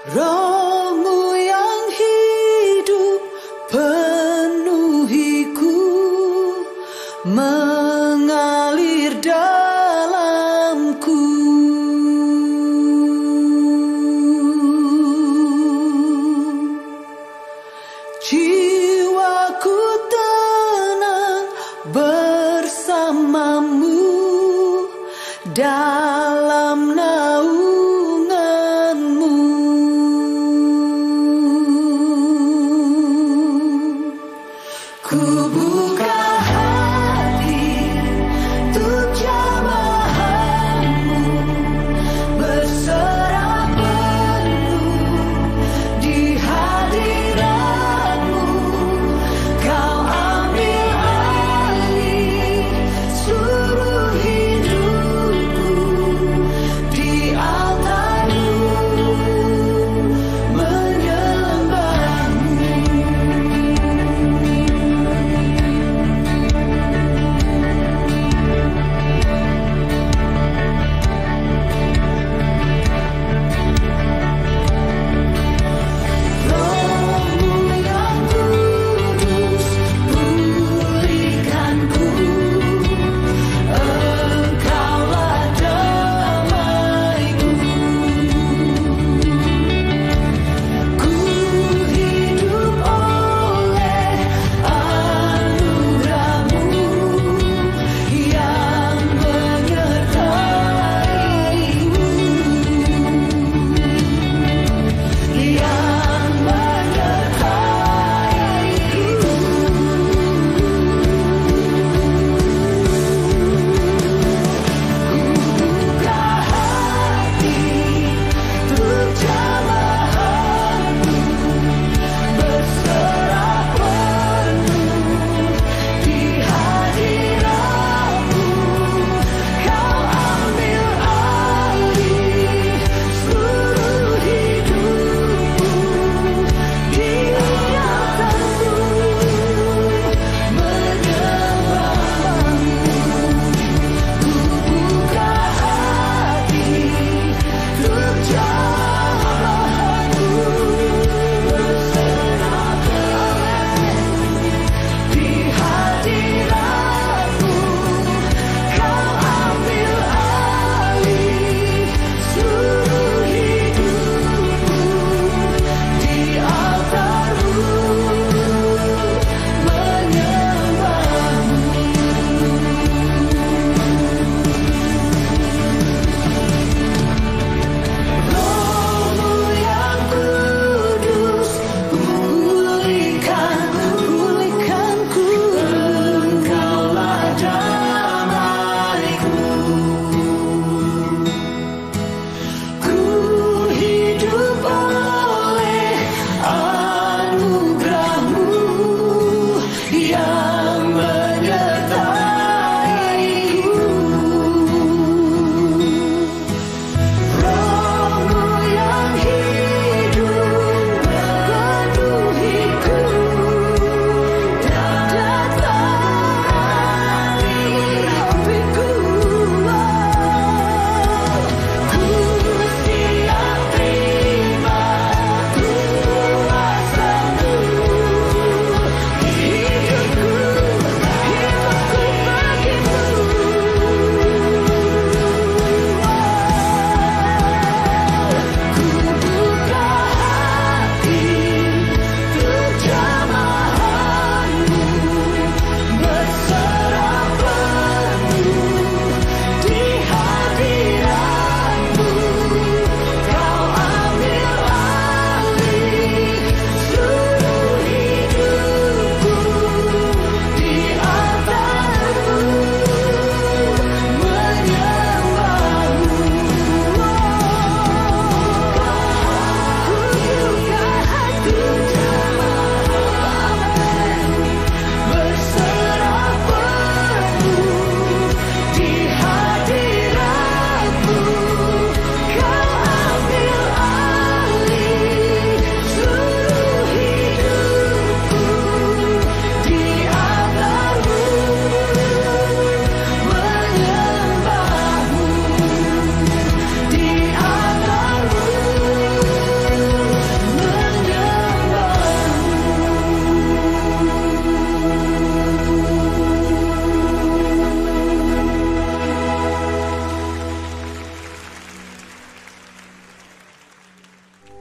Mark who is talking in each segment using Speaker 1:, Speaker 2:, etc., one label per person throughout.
Speaker 1: Rohmu yang hidup penuhiku, mengalir dalamku. Jiwaku tenang bersamamu dalam naunganmu.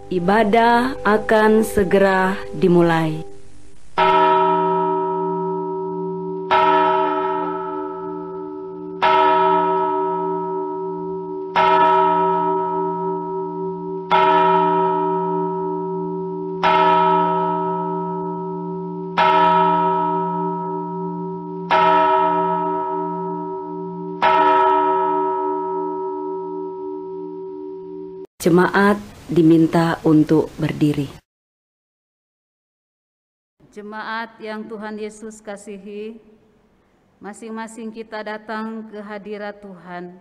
Speaker 2: Ibadah akan segera dimulai. Jemaat diminta untuk berdiri.
Speaker 3: Jemaat yang Tuhan Yesus kasihi, masing-masing kita datang ke hadirat Tuhan.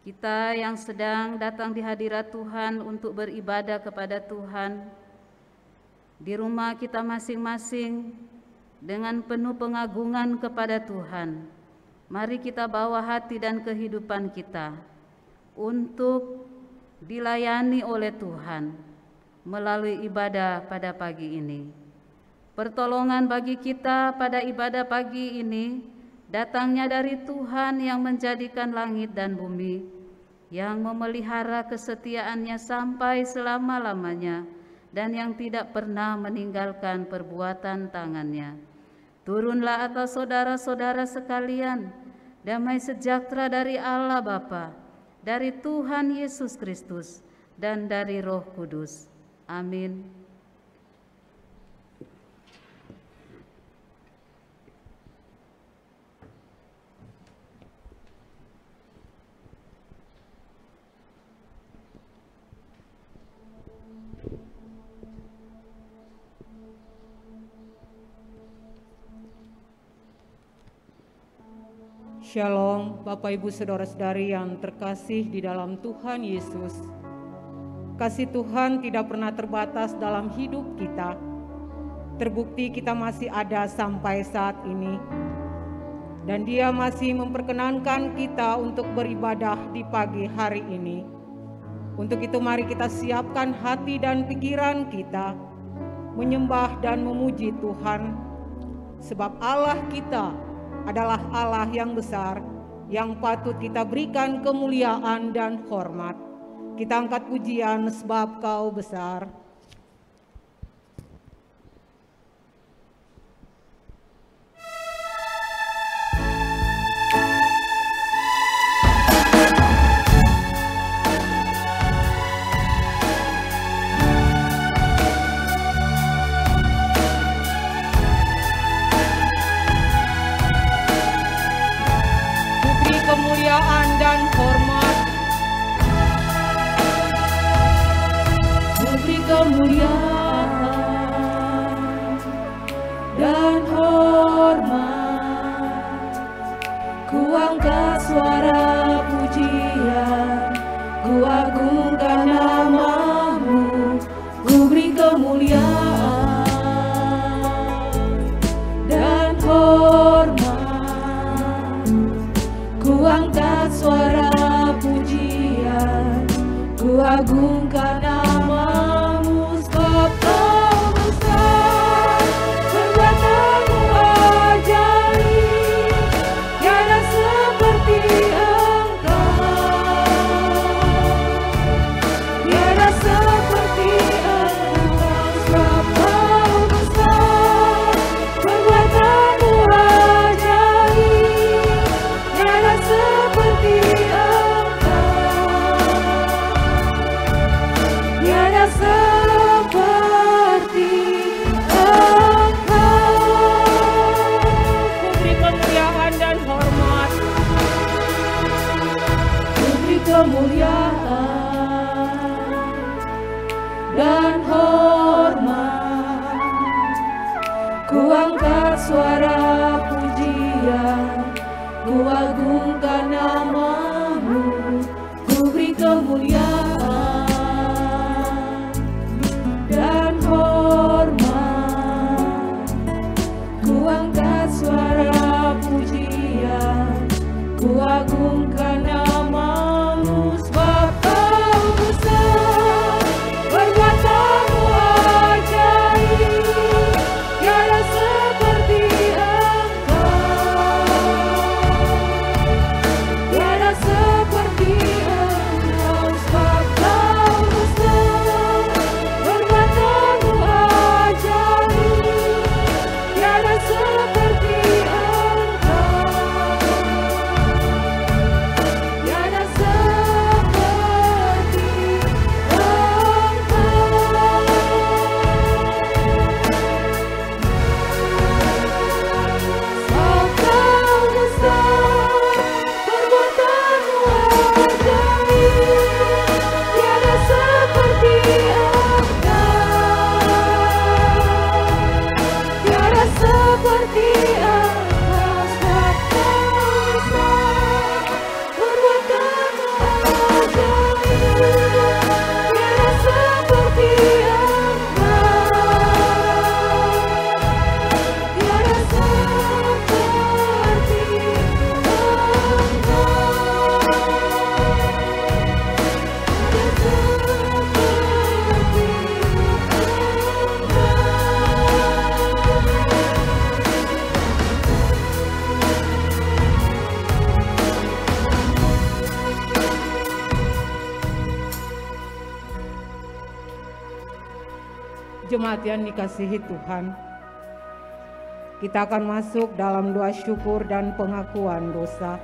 Speaker 3: Kita yang sedang datang di hadirat Tuhan untuk beribadah kepada Tuhan, di rumah kita masing-masing dengan penuh pengagungan kepada Tuhan. Mari kita bawa hati dan kehidupan kita untuk dilayani oleh Tuhan melalui ibadah pada pagi ini. Pertolongan bagi kita pada ibadah pagi ini datangnya dari Tuhan yang menjadikan langit dan bumi, yang memelihara kesetiaannya sampai selama-lamanya, dan yang tidak pernah meninggalkan perbuatan tangannya. Turunlah atas saudara-saudara sekalian damai sejahtera dari Allah Bapa, dari Tuhan Yesus Kristus, dan dari Roh Kudus. Amin.
Speaker 4: Shalom, Bapak Ibu Saudara-saudari yang terkasih di dalam Tuhan Yesus. Kasih Tuhan tidak pernah terbatas dalam hidup kita. Terbukti kita masih ada sampai saat ini. Dan Dia masih memperkenankan kita untuk beribadah di pagi hari ini. Untuk itu mari kita siapkan hati dan pikiran kita, menyembah dan memuji Tuhan. Sebab Allah kita adalah Allah yang besar, yang patut kita berikan kemuliaan dan hormat. Kita angkat pujian sebab Kau besar. Kemuliaan dan hormat,
Speaker 1: Beri kemuliaan dan hormat. Ku angkat suara pujian, ku agungkan nama-Mu. Ku beri kemuliaan dan hormat. Ku angkat suara pujian, ku agungkan nama-Mu. Sebab Kau besar, perbuatan-Mu ajaib, tiada seperti Engkau, tiada seperti Engkau. Sebab Kau besar, perbuatan-Mu ajaib, tiada seperti Engkau, tiada seperti Engkau.
Speaker 4: ku beri kemuliaan dan hormat.
Speaker 1: Ku beri kemuliaan dan hormat. Ku angkat suara pujian, ku agungkan nama-Mu. Ku beri kemuliaan dan hormat. Ku angkat suara pujian, ku agungkan nama-Mu. Sebab Kau besar, perbuatan-Mu ajaib, tiada seperti Engkau,
Speaker 4: Jemaat yang dikasihi Tuhan, kita akan masuk dalam doa syukur dan pengakuan dosa.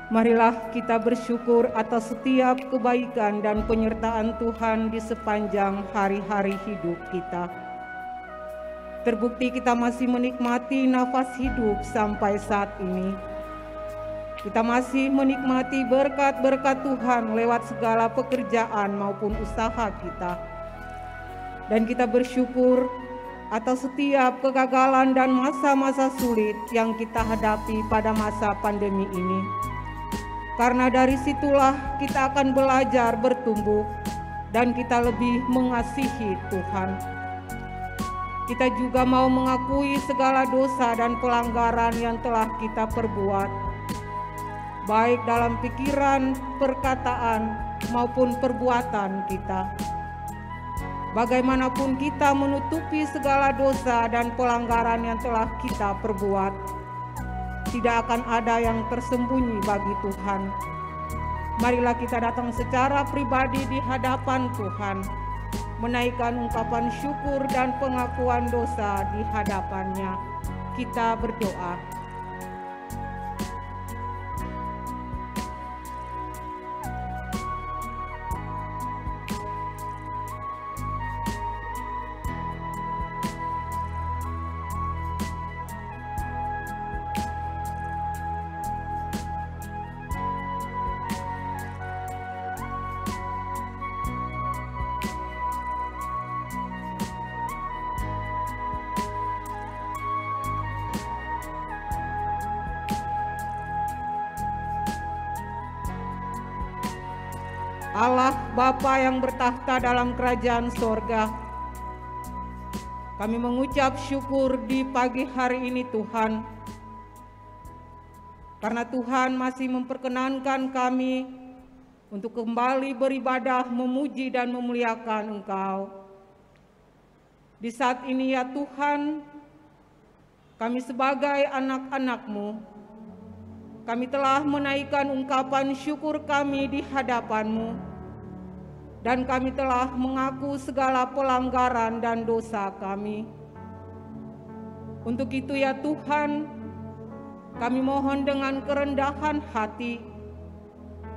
Speaker 4: Marilah kita bersyukur atas setiap kebaikan dan penyertaan Tuhan di sepanjang hari-hari hidup kita. Terbukti kita masih menikmati nafas hidup sampai saat ini. Kita masih menikmati berkat-berkat Tuhan lewat segala pekerjaan maupun usaha kita. Dan kita bersyukur atas setiap kegagalan dan masa-masa sulit yang kita hadapi pada masa pandemi ini. Karena dari situlah kita akan belajar bertumbuh dan kita lebih mengasihi Tuhan. Kita juga mau mengakui segala dosa dan pelanggaran yang telah kita perbuat, baik dalam pikiran, perkataan, maupun perbuatan kita. Bagaimanapun kita menutupi segala dosa dan pelanggaran yang telah kita perbuat, tidak akan ada yang tersembunyi bagi Tuhan. Marilah kita datang secara pribadi di hadapan Tuhan, menaikkan ungkapan syukur dan pengakuan dosa di hadapannya. Kita berdoa. Allah Bapa yang bertahta dalam kerajaan sorga, kami mengucap syukur di pagi hari ini Tuhan, karena Tuhan masih memperkenankan kami untuk kembali beribadah, memuji dan memuliakan Engkau. Di saat ini ya Tuhan, kami sebagai anak-anak-Mu, kami telah menaikkan ungkapan syukur kami di hadapan-Mu, dan kami telah mengaku segala pelanggaran dan dosa kami. Untuk itu ya Tuhan, kami mohon dengan kerendahan hati,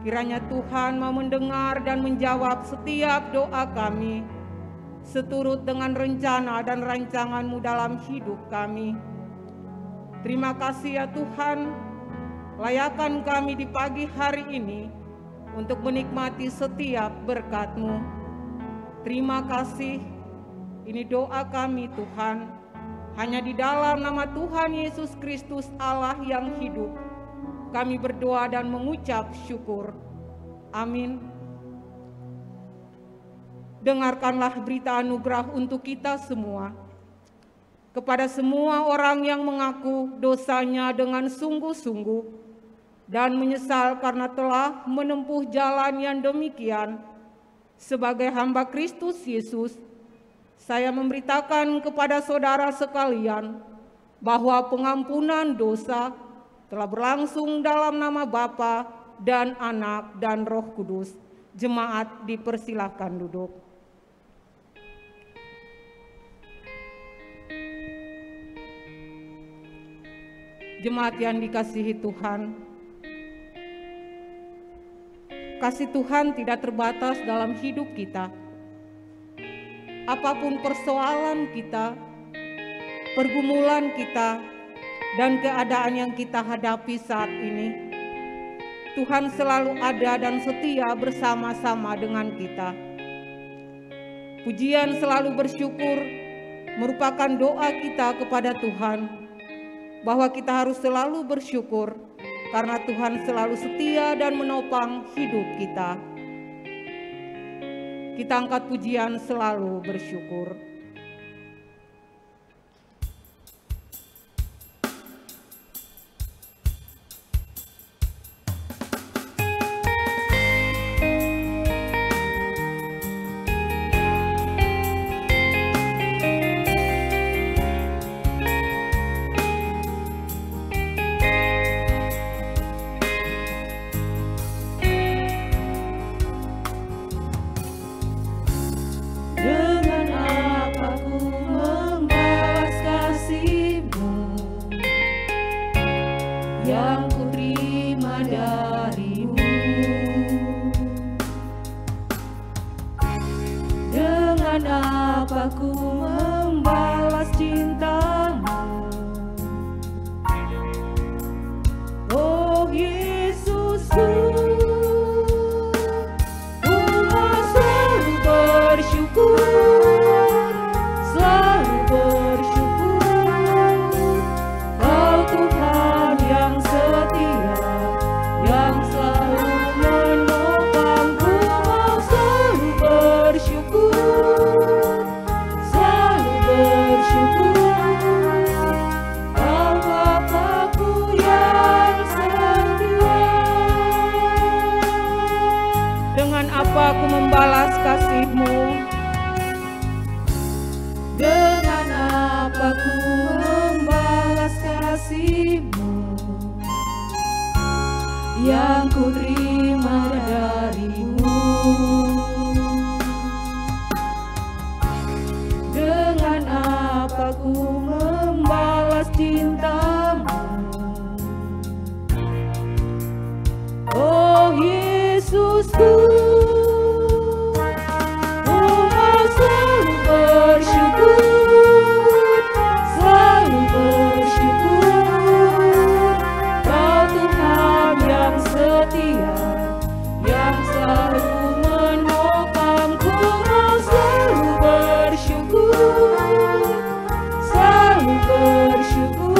Speaker 4: kiranya Tuhan mau mendengar dan menjawab setiap doa kami, seturut dengan rencana dan rancangan-Mu dalam hidup kami. Terima kasih ya Tuhan, layakan kami di pagi hari ini untuk menikmati setiap berkat-Mu. Terima kasih, ini doa kami Tuhan, hanya di dalam nama Tuhan Yesus Kristus Allah yang hidup, kami berdoa dan mengucap syukur. Amin. Dengarkanlah berita anugerah untuk kita semua. Kepada semua orang yang mengaku dosanya dengan sungguh-sungguh dan menyesal karena telah menempuh jalan yang demikian, sebagai hamba Kristus Yesus, saya memberitakan kepada saudara sekalian bahwa pengampunan dosa telah berlangsung dalam nama Bapa dan Anak dan Roh Kudus. Jemaat dipersilahkan duduk. Jemaat yang dikasihi Tuhan, kasih Tuhan tidak terbatas dalam hidup kita. Apapun persoalan kita, pergumulan kita, dan keadaan yang kita hadapi saat ini, Tuhan selalu ada dan setia bersama-sama dengan kita. Pujian selalu bersyukur merupakan doa kita kepada Tuhan, bahwa kita harus selalu bersyukur karena Tuhan selalu setia dan menopang hidup kita. Kita angkat pujian selalu bersyukur.
Speaker 1: Dengan apa ku membalas cintamu, oh Yesusku. Ku mau selalu bersyukur, selalu bersyukur. Kau Tuhan yang setia, yang selalu menopang. Ku mau selalu bersyukur, selalu bersyukur. Kau Bapa-Ku yang setia.
Speaker 4: Dengan apa aku membalas kasih-Mu?
Speaker 1: Dengan apa ku membalas kasih-Mu yang ku terima dari-Mu? Dengan apa ku membalas cinta-Mu, oh Yesusku. Ku mau selalu bersyukur, selalu bersyukur. Kau Tuhan yang setia, yang selalu menopang. Ku mau selalu bersyukur, selalu bersyukur.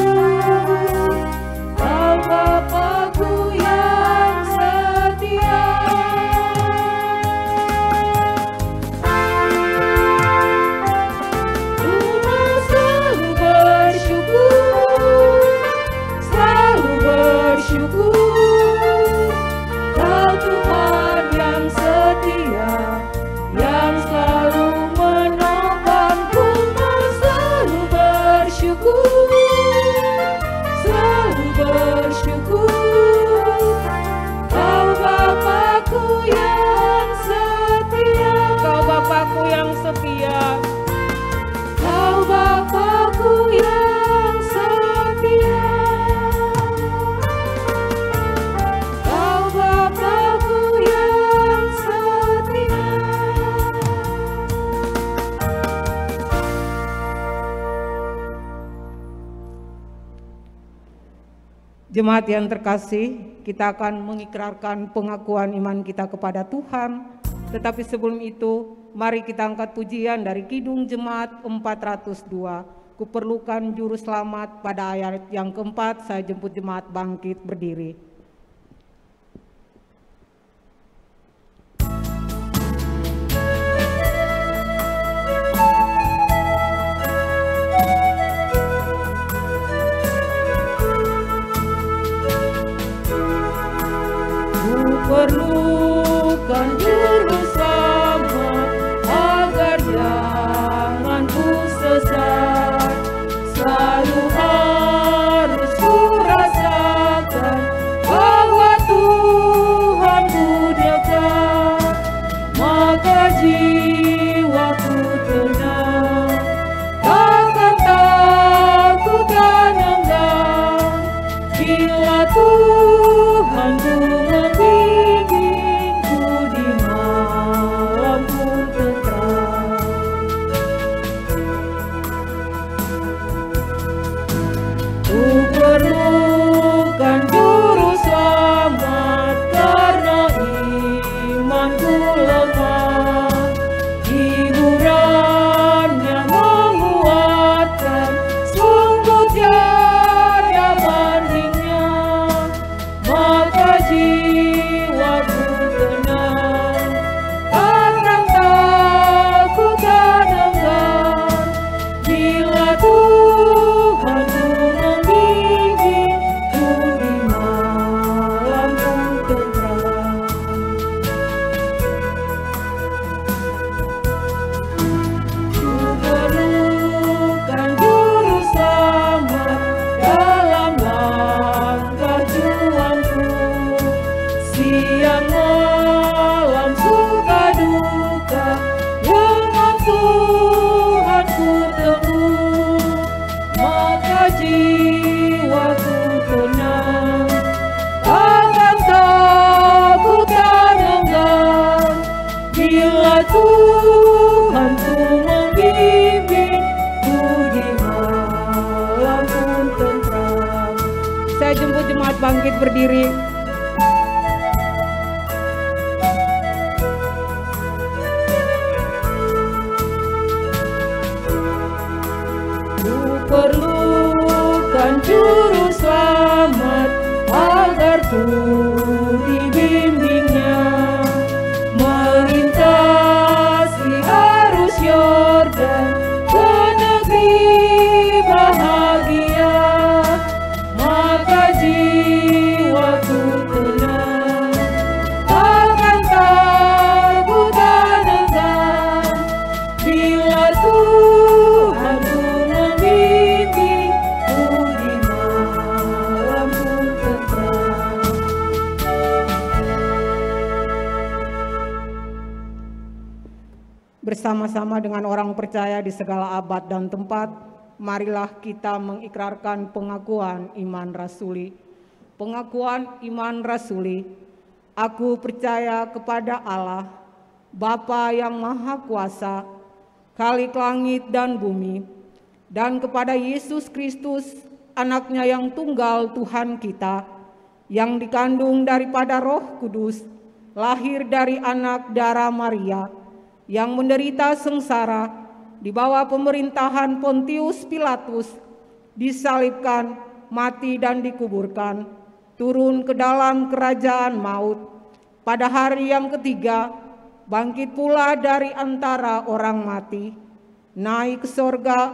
Speaker 1: Kau Bapa-Ku yang setia. Ku mau selalu bersyukur, selalu bersyukur. Kau Tuhan yang setia, yang selalu menopang. Ku mau selalu bersyukur, selalu bersyukur. Kau Bapa-Ku yang setia.
Speaker 4: Kau Bapa-Ku yang setia.
Speaker 1: Kau Bapa-Ku yang setia. Kau Bapa-Ku yang setia.
Speaker 4: Jemaat yang terkasih, kita akan mengikrarkan pengakuan iman kita kepada Tuhan. Tetapi sebelum itu, mari kita angkat pujian dari Kidung Jemaat 402. Kuperlukan juru selamat. Pada ayat yang keempat, saya jemput jemaat bangkit berdiri.
Speaker 1: Perlukan juru selamat agar jangan ku sesat. Selalu harus ku rasakan bahwa Tuhan ku dekat. Maka jiwaku tenang, takkan takut dan enggan. Bila Tuhan ku membimbingku di malam pun tentram. Ku perlukan juru selamat karena imanku lemah. Hiburan yang menguatkan sungguh tiada bandingnya. Maka jiwaku tenang, takkan takut dan enggan. Bila Tuhan ku membimbingku di malam pun tentram. Ku perlukan juru selamat dalam langkah juangku. Siang malam suka duka, dengan Tuhan ku teguh. Maka jiwaku tenang, takkan takut dan enggan. Bila Tuhan Tuhanku membimbingku di malam pun tentram.
Speaker 4: Saya jemput jemaat bangkit berdiri.
Speaker 1: Ku perlukan juru selamat agar ku dibimbingnya melintasi arus Yordan ke negeri bahagia. Maka jiwaku tenang, takkan takut dan enggan bila Tuhanku membimbingku di malam pun tentram.
Speaker 4: Bersama-sama dengan orang percaya di segala abad dan tempat, marilah kita mengikrarkan pengakuan iman rasuli. Pengakuan iman rasuli. Aku percaya kepada Allah, Bapa yang Maha Kuasa, Khalik langit dan bumi, dan kepada Yesus Kristus, anaknya yang tunggal Tuhan kita, yang dikandung daripada Roh Kudus, lahir dari anak darah Maria, yang menderita sengsara di bawah pemerintahan Pontius Pilatus, disalibkan, mati dan dikuburkan, turun ke dalam kerajaan maut. Pada hari yang ketiga, bangkit pula dari antara orang mati, naik ke sorga,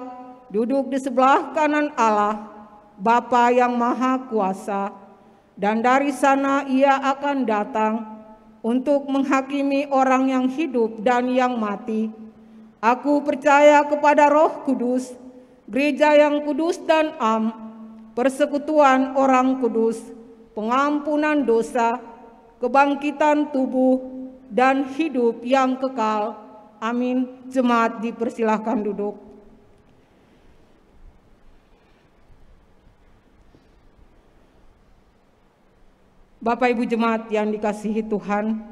Speaker 4: duduk di sebelah kanan Allah, Bapa yang Maha Kuasa, dan dari sana ia akan datang untuk menghakimi orang yang hidup dan yang mati. Aku percaya kepada Roh Kudus, gereja yang kudus dan am, persekutuan orang kudus, pengampunan dosa, kebangkitan tubuh, dan hidup yang kekal. Amin. Jemaat dipersilahkan duduk. Bapak Ibu jemaat yang dikasihi Tuhan,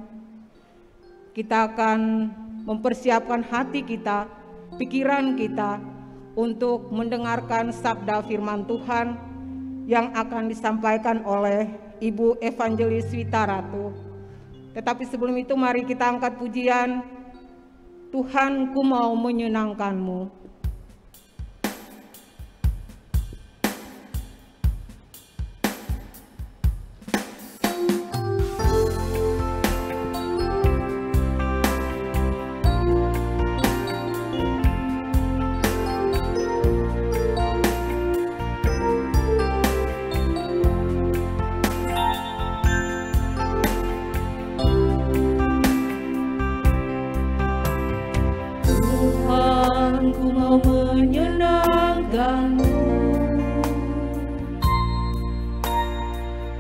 Speaker 4: kita akan mempersiapkan hati kita, pikiran kita untuk mendengarkan sabda firman Tuhan yang akan disampaikan oleh Ibu Evangelis Wita Ratu. Tetapi sebelum itu mari kita angkat pujian, Tuhan ku mau menyenangkanmu.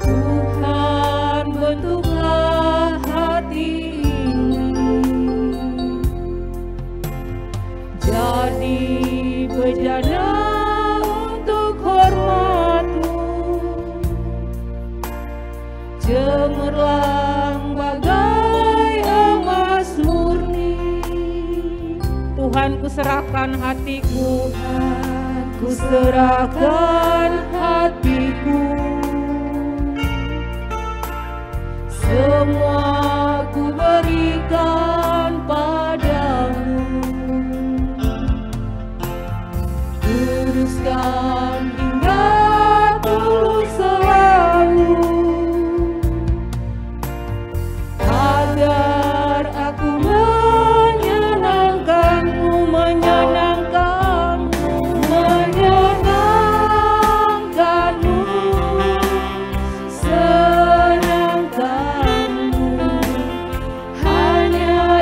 Speaker 4: Tuhan bentuklah hati ini jadi bejana untuk hormat-Mu, cemerlang bagai emas murni. Tuhan, kuserahkan hatiku, kuserahkan hatiku, semua ku berikan padamu. Kuduskan hingga tulus selalu, agar aku menyenangkanmu, menyenangkanmu, menyenangkanmu, senangkanmu, hanya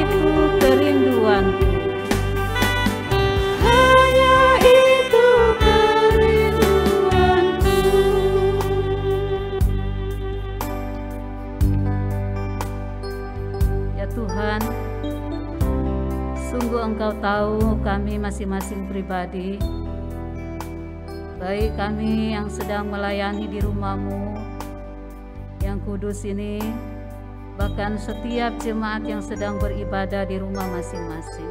Speaker 3: itu kerinduanku.
Speaker 1: Hanya itu kerinduanku.
Speaker 3: Ya Tuhan, sungguh Engkau tahu kami masing-masing pribadi, baik kami yang sedang melayani di rumah-Mu yang kudus ini, bahkan setiap jemaat yang sedang beribadah di rumah masing-masing.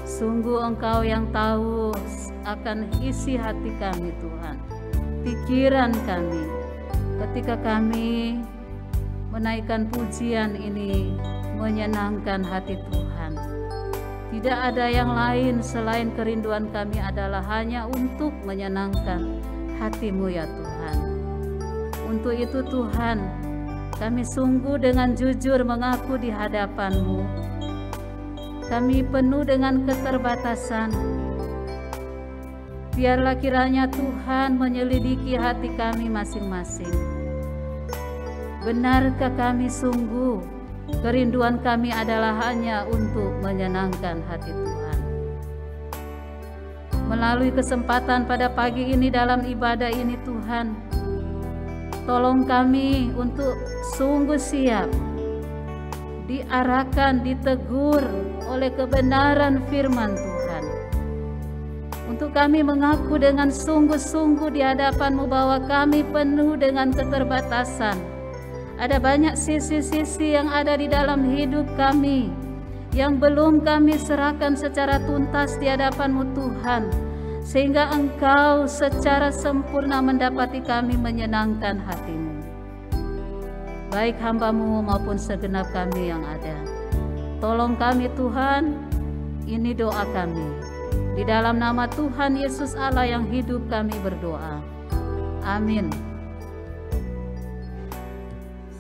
Speaker 3: Sungguh Engkau yang tahu akan isi hati kami Tuhan, pikiran kami, ketika kami menaikkan pujian ini menyenangkan hati Tuhan. Tidak ada yang lain selain kerinduan kami adalah hanya untuk menyenangkan hati-Mu ya Tuhan. Untuk itu Tuhan, kami sungguh dengan jujur mengaku di hadapan-Mu. Kami penuh dengan keterbatasan. Biarlah kiranya Tuhan menyelidiki hati kami masing-masing. Benarkah kami sungguh kerinduan kami adalah hanya untuk menyenangkan hati Tuhan? Melalui kesempatan pada pagi ini dalam ibadah ini Tuhan, tolong kami untuk sungguh siap diarahkan, ditegur oleh kebenaran firman Tuhan. Untuk kami mengaku dengan sungguh-sungguh di hadapan-Mu bahwa kami penuh dengan keterbatasan. Ada banyak sisi-sisi yang ada di dalam hidup kami yang belum kami serahkan secara tuntas di hadapan-Mu Tuhan, sehingga Engkau secara sempurna mendapati kami menyenangkan hati-Mu, baik hamba-Mu maupun segenap kami yang ada. Tolong kami Tuhan, ini doa kami. Di dalam nama Tuhan Yesus Allah yang hidup kami berdoa. Amin.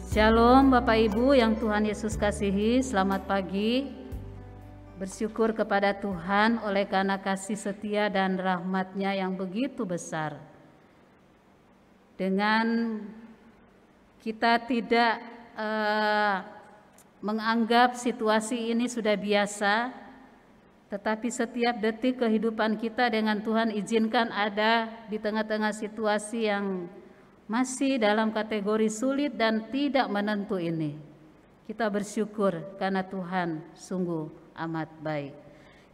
Speaker 3: Shalom Bapak Ibu yang Tuhan Yesus kasihi, selamat pagi. Bersyukur kepada Tuhan oleh karena kasih setia dan rahmat-Nya yang begitu besar. Dengan kita tidak menganggap situasi ini sudah biasa, tetapi setiap detik kehidupan kita dengan Tuhan izinkan ada di tengah-tengah situasi yang masih dalam kategori sulit dan tidak menentu ini. Kita bersyukur karena Tuhan sungguh amat baik.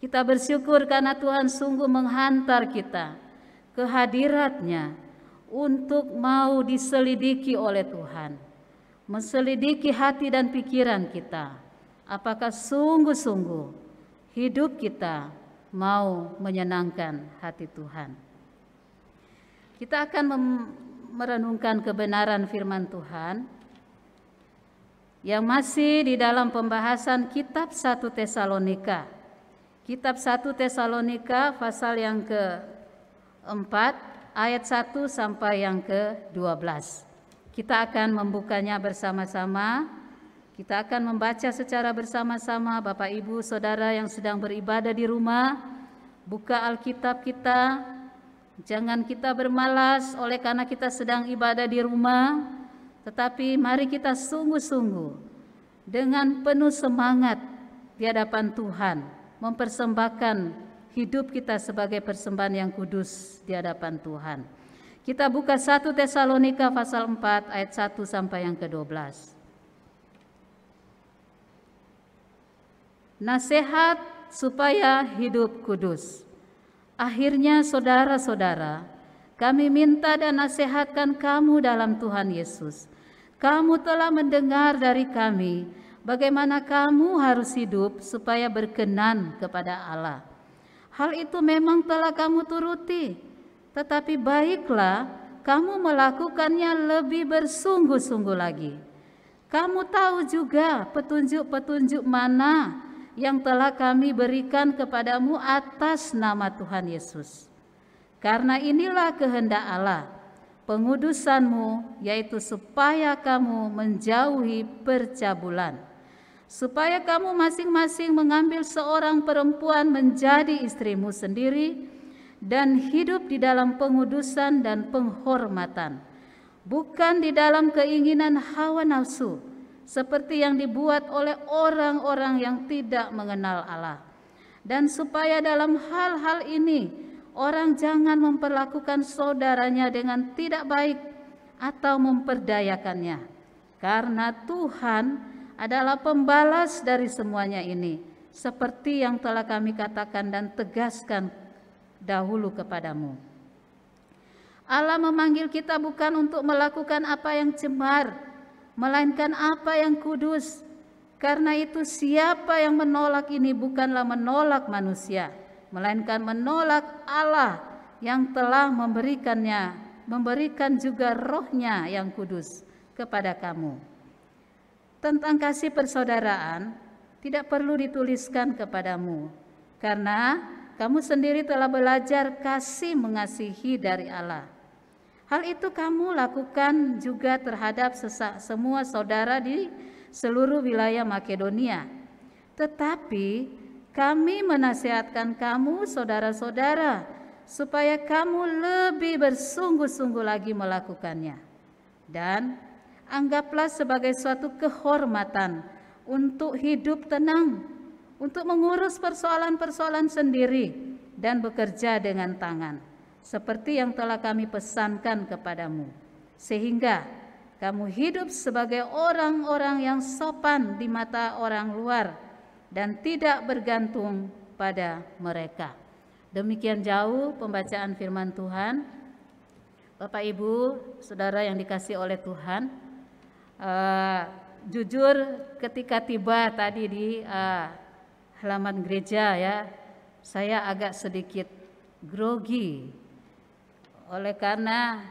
Speaker 3: Kita bersyukur karena Tuhan sungguh menghantar kita ke hadirat-Nya untuk mau diselidiki oleh Tuhan. Menselidiki hati dan pikiran kita. Apakah sungguh-sungguh hidup kita mau menyenangkan hati Tuhan. Kita akan merenungkan kebenaran firman Tuhan yang masih di dalam pembahasan kitab 1 Tesalonika. Kitab 1 Tesalonika pasal yang ke-4 ayat 1 sampai yang ke-12. Kita akan membukanya bersama-sama. Kita akan membaca secara bersama-sama. Bapak Ibu Saudara yang sedang beribadah di rumah, buka Alkitab kita. Jangan kita bermalas oleh karena kita sedang ibadah di rumah, tetapi mari kita sungguh-sungguh dengan penuh semangat di hadapan Tuhan, mempersembahkan hidup kita sebagai persembahan yang kudus di hadapan Tuhan. Kita buka 1 Tesalonika pasal 4 ayat 1 sampai yang ke-12. Nasihat supaya hidup kudus. Akhirnya saudara-saudara, kami minta dan nasihatkan kamu dalam Tuhan Yesus. Kamu telah mendengar dari kami bagaimana kamu harus hidup supaya berkenan kepada Allah. Hal itu memang telah kamu turuti, tetapi baiklah kamu melakukannya lebih bersungguh-sungguh lagi. Kamu tahu juga petunjuk-petunjuk mana yang telah kami berikan kepadamu atas nama Tuhan Yesus. Karena inilah kehendak Allah, pengudusanmu, yaitu supaya kamu menjauhi percabulan, supaya kamu masing-masing mengambil seorang perempuan menjadi istrimu sendiri dan hidup di dalam pengudusan dan penghormatan, bukan di dalam keinginan hawa nafsu, seperti yang dibuat oleh orang-orang yang tidak mengenal Allah. Dan supaya dalam hal-hal ini orang jangan memperlakukan saudaranya dengan tidak baik atau memperdayakannya, karena Tuhan adalah pembalas dari semuanya ini, seperti yang telah kami katakan dan tegaskan dahulu kepadamu. Allah memanggil kita bukan untuk melakukan apa yang cemar, melainkan apa yang kudus. Karena itu siapa yang menolak ini bukanlah menolak manusia, melainkan menolak Allah yang telah memberikan juga rohnya yang kudus kepada kamu. Tentang kasih persaudaraan tidak perlu dituliskan kepadamu, karena kamu sendiri telah belajar kasih mengasihi dari Allah. Hal itu kamu lakukan juga terhadap semua saudara di seluruh wilayah Makedonia. Tetapi kami menasihatkan kamu saudara-saudara supaya kamu lebih bersungguh-sungguh lagi melakukannya. Dan anggaplah sebagai suatu kehormatan untuk hidup tenang, untuk mengurus persoalan-persoalan sendiri dan bekerja dengan tangan, seperti yang telah kami pesankan kepadamu, sehingga kamu hidup sebagai orang-orang yang sopan di mata orang luar dan tidak bergantung pada mereka. Demikian jauh pembacaan firman Tuhan. Bapak Ibu, saudara yang dikasihi oleh Tuhan, jujur ketika tiba tadi di halaman gereja ya, saya agak sedikit grogi oleh karena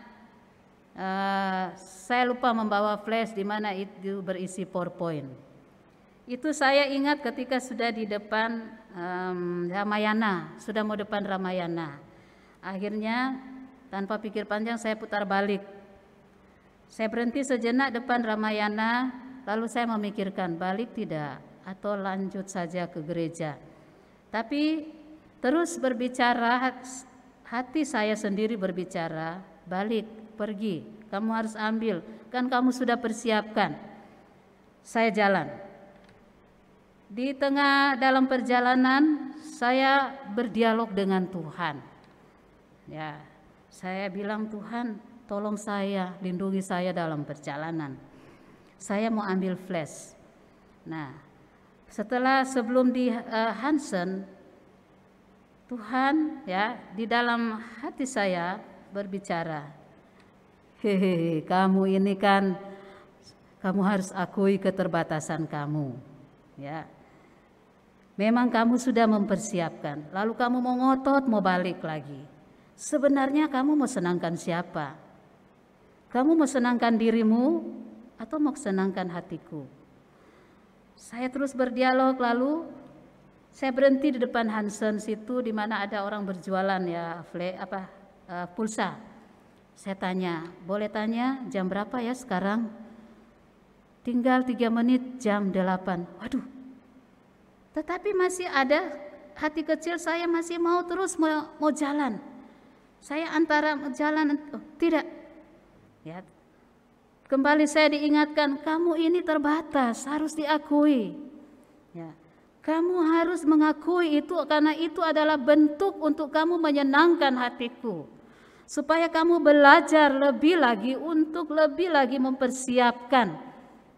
Speaker 3: saya lupa membawa flash di mana itu berisi PowerPoint. Itu saya ingat ketika sudah di depan Ramayana, sudah mau depan Ramayana. Akhirnya tanpa pikir panjang saya putar balik. Saya berhenti sejenak depan Ramayana, lalu saya memikirkan balik tidak atau lanjut saja ke gereja. Tapi terus berbicara, hati saya sendiri berbicara, balik, pergi, kamu harus ambil, kan kamu sudah persiapkan. Saya jalan. Di tengah dalam perjalanan saya berdialog dengan Tuhan. Ya, saya bilang, Tuhan, tolong saya, lindungi saya dalam perjalanan. Saya mau ambil flash. Nah, sebelum di Hansen, Tuhan ya di dalam hati saya berbicara, hehehe, kamu ini kan, kamu harus akui keterbatasan kamu, ya. Memang kamu sudah mempersiapkan, lalu kamu mau ngotot, mau balik lagi. Sebenarnya kamu mau senangkan siapa? Kamu mau senangkan dirimu atau mau senangkan hatiku? Saya terus berdialog, lalu saya berhenti di depan Hansen situ di mana ada orang berjualan ya, pulsa. Saya tanya, boleh tanya jam berapa ya sekarang? Tinggal 3 menit jam 8. Waduh. Tetapi masih ada hati kecil saya masih mau terus mau jalan. Saya antara jalan, tidak. Ya. Kembali saya diingatkan, kamu ini terbatas, harus diakui. Ya. Kamu harus mengakui itu karena itu adalah bentuk untuk kamu menyenangkan hatiku. Supaya kamu belajar lebih lagi untuk lebih lagi mempersiapkan.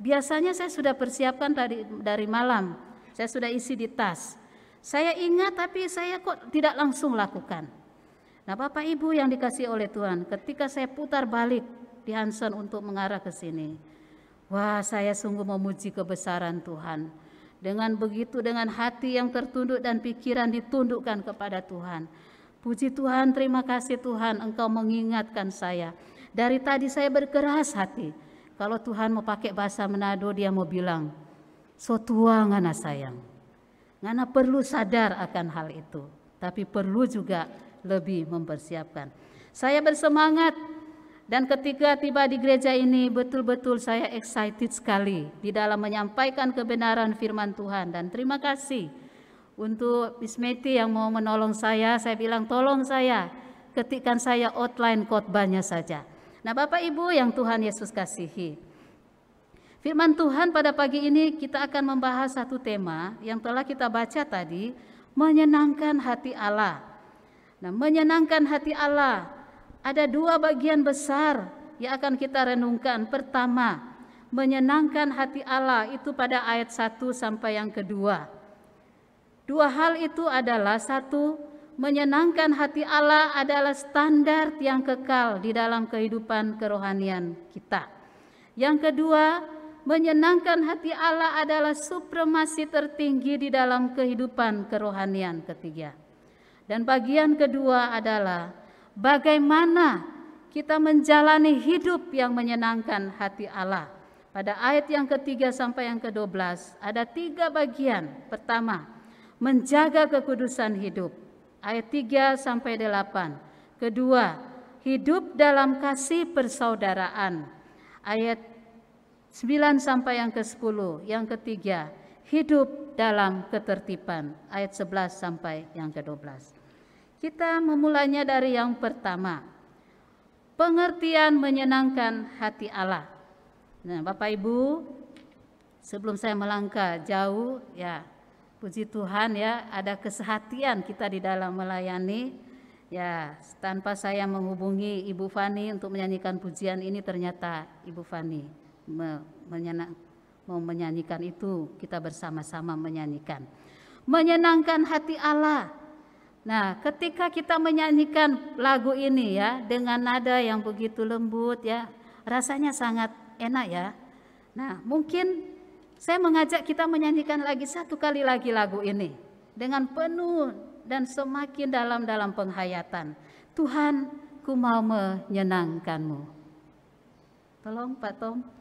Speaker 3: Biasanya saya sudah persiapkan dari malam. Saya sudah isi di tas. Saya ingat tapi saya kok tidak langsung lakukan. Nah, Bapak Ibu yang dikasihi oleh Tuhan, ketika saya putar balik di Hansen untuk mengarah ke sini, wah, saya sungguh memuji kebesaran Tuhan. Dengan begitu, dengan hati yang tertunduk dan pikiran ditundukkan kepada Tuhan. Puji Tuhan, terima kasih Tuhan, Engkau mengingatkan saya. Dari tadi saya berkeras hati. Kalau Tuhan mau pakai bahasa Manado, dia mau bilang, so tua ngana sayang. Ngana perlu sadar akan hal itu. Tapi perlu juga lebih mempersiapkan. Saya bersemangat. Dan ketika tiba di gereja ini, betul-betul saya excited sekali di dalam menyampaikan kebenaran firman Tuhan. Dan terima kasih untuk Bismeti yang mau menolong saya. Saya bilang, tolong saya, ketikkan saya outline khotbahnya saja. Nah, Bapak Ibu yang Tuhan Yesus kasihi, Firman Tuhan pada pagi ini kita akan membahas satu tema yang telah kita baca tadi, menyenangkan hati Allah. Nah, menyenangkan hati Allah ada dua bagian besar yang akan kita renungkan. Pertama, menyenangkan hati Allah itu pada ayat 1 sampai yang kedua. Dua hal itu adalah, satu, menyenangkan hati Allah adalah standar yang kekal di dalam kehidupan kerohanian kita. Yang kedua, menyenangkan hati Allah adalah supremasi tertinggi di dalam kehidupan kerohanian ketiga. Dan bagian kedua adalah bagaimana kita menjalani hidup yang menyenangkan hati Allah. Pada ayat yang ketiga sampai yang ke-12 ada 3 bagian. Pertama, menjaga kekudusan hidup. Ayat 3 sampai 8. Kedua, hidup dalam kasih persaudaraan. Ayat 9 sampai yang ke-10. Yang ketiga, hidup dalam ketertiban. Ayat 11 sampai yang ke-12. Kita memulainya dari yang pertama. Pengertian menyenangkan hati Allah. Nah, Bapak Ibu, sebelum saya melangkah jauh, ya puji Tuhan ya, ada kesehatian kita di dalam melayani. Ya, tanpa saya menghubungi Ibu Fani untuk menyanyikan pujian ini, ternyata Ibu Fani mau menyanyikan itu, kita bersama-sama menyanyikan. Menyenangkan hati Allah. Nah, ketika kita menyanyikan lagu ini ya, dengan nada yang begitu lembut ya, rasanya sangat enak ya. Nah, mungkin saya mengajak kita menyanyikan lagi satu kali lagi lagu ini dengan penuh dan semakin dalam penghayatan. Tuhan, ku mau menyenangkanmu. Tolong Pak Tom.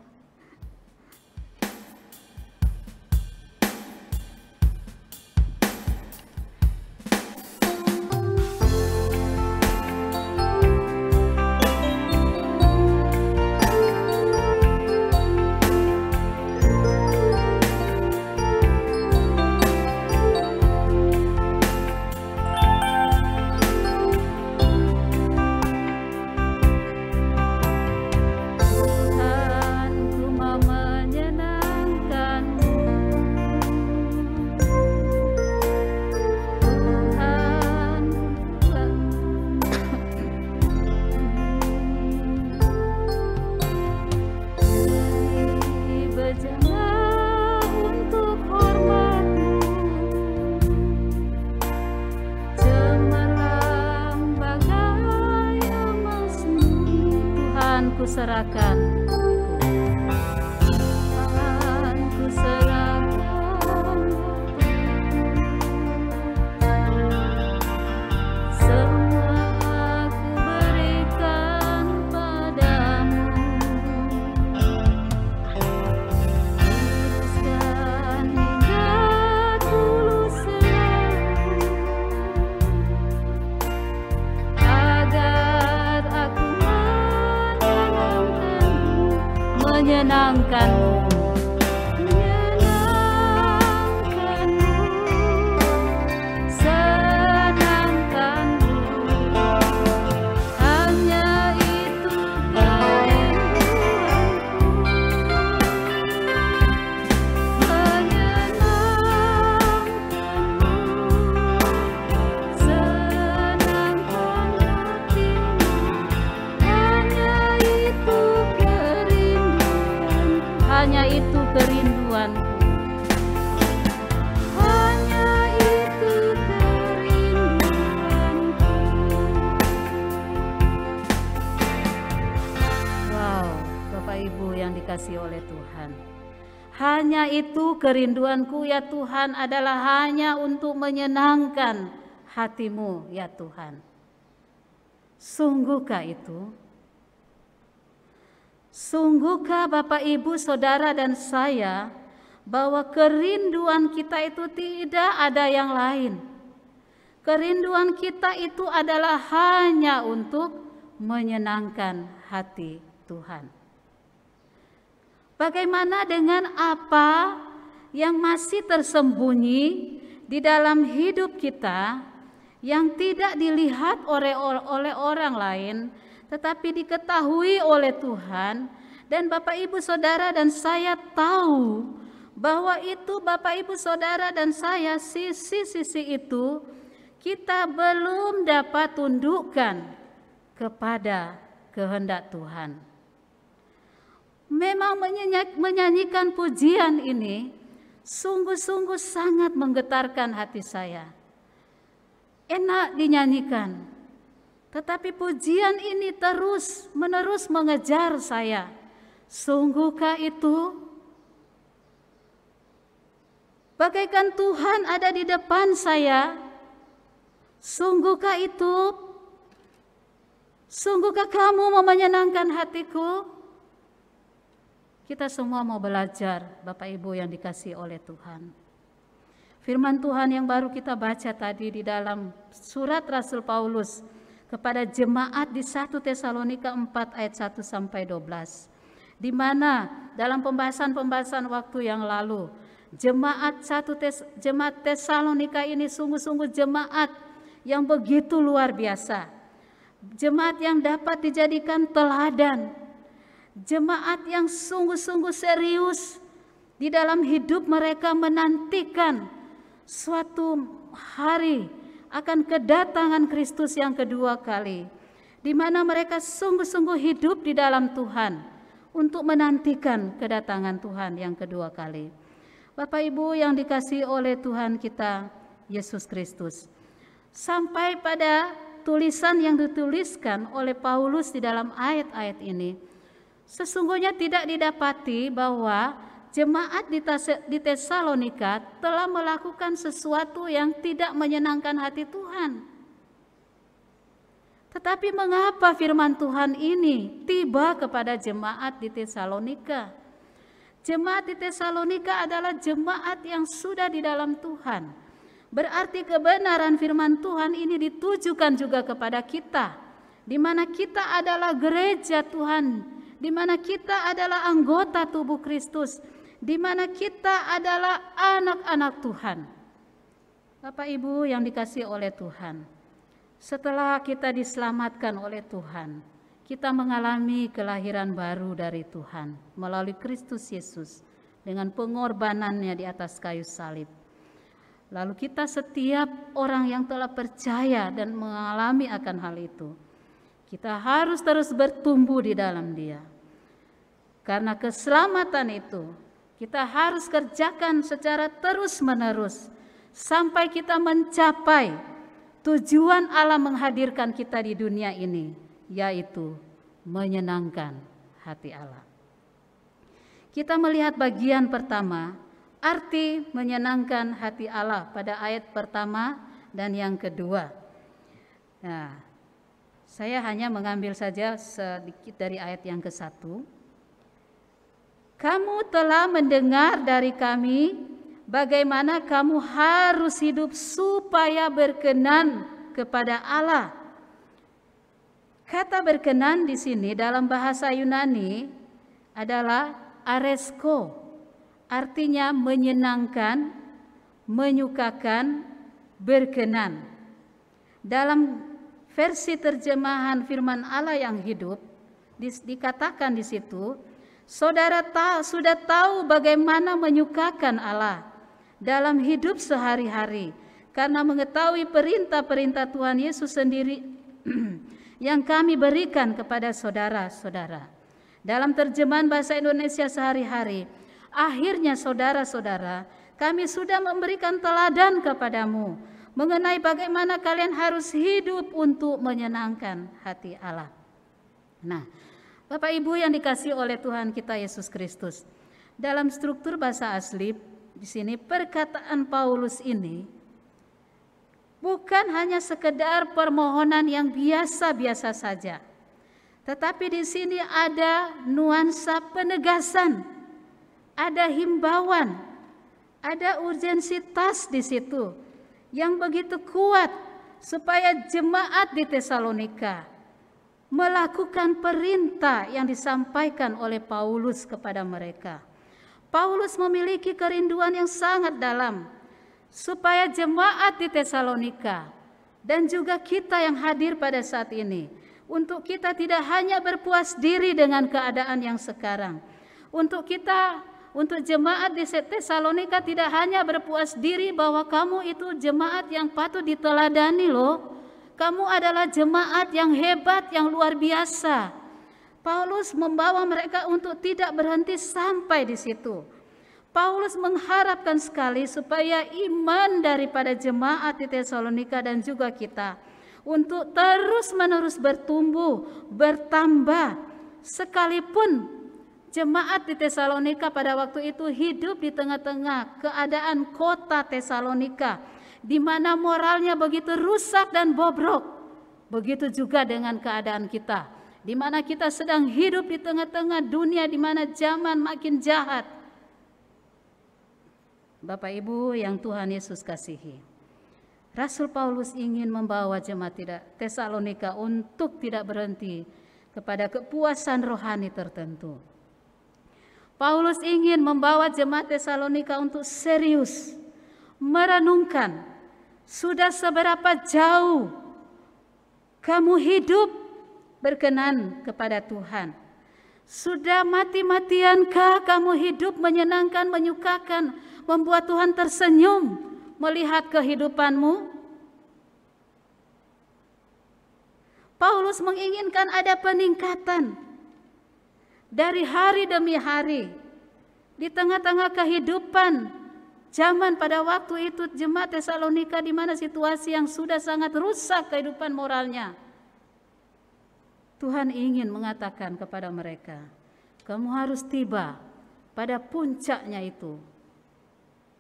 Speaker 3: Serahkan, Tuhan ku serahkan, semua ku berikan padamu. Kuduskan hingga tulus selalu, agar aku menyenangkanmu, senangkanmu. Hanya itu kerinduanku, menyenangkanmu, senangkan hatimu. Hanya itu kerinduanku, hanya itu kerinduanku. Wow, Bapak Ibu yang dikasihi oleh Tuhan, hanya itu kerinduanku ya Tuhan, adalah hanya untuk menyenangkan hatimu ya Tuhan. Sungguhkah itu? Sungguhkah Bapak Ibu Saudara dan saya bahwa kerinduan kita itu tidak ada yang lain. Kerinduan kita itu adalah hanya untuk menyenangkan hati Tuhan. Bagaimana dengan apa yang masih tersembunyi di dalam hidup kita yang tidak dilihat oleh orang lain, tetapi diketahui oleh Tuhan, Dan Bapak Ibu Saudara dan saya tahu bahwa itu Bapak Ibu Saudara dan saya, sisi-sisi itu kita belum dapat tundukkan kepada kehendak Tuhan. Memang menyanyikan pujian ini sungguh-sungguh sangat menggetarkan hati saya. Enak dinyanyikan, tetapi pujian ini terus-menerus mengejar saya. Sungguhkah itu? Bagaikan Tuhan ada di depan saya. Sungguhkah itu? Sungguhkah kamu mau menyenangkan hatiku? Kita semua mau belajar, Bapak Ibu yang dikasihi oleh Tuhan. Firman Tuhan yang baru kita baca tadi di dalam surat Rasul Paulus kepada jemaat di 1 Tesalonika 4 ayat 1 sampai 12. Di mana dalam pembahasan waktu yang lalu, jemaat Tesalonika ini sungguh-sungguh jemaat yang begitu luar biasa. Jemaat yang dapat dijadikan teladan. Jemaat yang sungguh-sungguh serius di dalam hidup mereka menantikan suatu hari akan kedatangan Kristus yang kedua kali, di mana mereka sungguh-sungguh hidup di dalam Tuhan untuk menantikan kedatangan Tuhan yang kedua kali. Bapak Ibu yang dikasihi oleh Tuhan kita Yesus Kristus, sampai pada tulisan yang dituliskan oleh Paulus di dalam ayat-ayat ini, sesungguhnya tidak didapati bahwa jemaat di Tesalonika telah melakukan sesuatu yang tidak menyenangkan hati Tuhan. Tetapi mengapa firman Tuhan ini tiba kepada jemaat di Tesalonika? Jemaat di Tesalonika adalah jemaat yang sudah di dalam Tuhan. Berarti kebenaran firman Tuhan ini ditujukan juga kepada kita, di mana kita adalah gereja Tuhan, di mana kita adalah anggota tubuh Kristus, di mana kita adalah anak-anak Tuhan. Bapak Ibu yang dikasihi oleh Tuhan, setelah kita diselamatkan oleh Tuhan, kita mengalami kelahiran baru dari Tuhan melalui Kristus Yesus dengan pengorbanannya di atas kayu salib. Lalu kita setiap orang yang telah percaya dan mengalami akan hal itu, kita harus terus bertumbuh di dalam Dia. Karena keselamatan itu kita harus kerjakan secara terus-menerus sampai kita mencapai tujuan Allah menghadirkan kita di dunia ini, yaitu menyenangkan hati Allah. Kita melihat bagian pertama, arti menyenangkan hati Allah pada ayat pertama dan yang kedua. Nah, saya hanya mengambil saja sedikit dari ayat yang ke-1. Kamu telah mendengar dari kami bagaimana kamu harus hidup supaya berkenan kepada Allah. Kata berkenan di sini dalam bahasa Yunani adalah aresko, artinya menyenangkan, menyukakan, berkenan. Dalam versi terjemahan firman Allah yang hidup dikatakan di situ, saudara sudah tahu bagaimana menyukakan Allah dalam hidup sehari-hari karena mengetahui perintah-perintah Tuhan Yesus sendiri yang kami berikan kepada saudara-saudara. Dalam terjemahan bahasa Indonesia sehari-hari, akhirnya saudara-saudara, kami sudah memberikan teladan kepadamu mengenai bagaimana kalian harus hidup untuk menyenangkan hati Allah. Nah, Bapak Ibu yang dikasihi oleh Tuhan kita Yesus Kristus, dalam struktur bahasa asli di sini perkataan Paulus ini bukan hanya sekedar permohonan yang biasa-biasa saja, tetapi di sini ada nuansa penegasan, ada himbauan, ada urgensitas di situ yang begitu kuat supaya jemaat di Tesalonika melakukan perintah yang disampaikan oleh Paulus kepada mereka. Paulus memiliki kerinduan yang sangat dalam supaya jemaat di Tesalonika dan juga kita yang hadir pada saat ini Untuk kita tidak hanya berpuas diri dengan keadaan yang sekarang. Untuk jemaat di Tesalonika tidak hanya berpuas diri bahwa kamu itu jemaat yang patut diteladani loh. Kamu adalah jemaat yang hebat, yang luar biasa. Paulus membawa mereka untuk tidak berhenti sampai di situ. Paulus mengharapkan sekali supaya iman daripada jemaat di Tesalonika dan juga kita untuk terus-menerus bertumbuh, bertambah. Sekalipun jemaat di Tesalonika pada waktu itu hidup di tengah-tengah keadaan kota Tesalonika, di mana moralnya begitu rusak dan bobrok. Begitu juga dengan keadaan kita, di mana kita sedang hidup di tengah-tengah dunia di mana zaman makin jahat. Bapak Ibu yang Tuhan Yesus kasihi, Rasul Paulus ingin membawa jemaat Tesalonika untuk tidak berhenti kepada kepuasan rohani tertentu. Paulus ingin membawa jemaat Tesalonika untuk serius merenungkan sudah seberapa jauh kamu hidup berkenan kepada Tuhan. Sudah mati-matiankah kamu hidup menyenangkan, menyukakan, membuat Tuhan tersenyum melihat kehidupanmu? Paulus menginginkan ada peningkatan dari hari demi hari di tengah-tengah kehidupan zaman pada waktu itu jemaat Tesalonika, di mana situasi yang sudah sangat rusak kehidupan moralnya. Tuhan ingin mengatakan kepada mereka, kamu harus tiba pada puncaknya itu,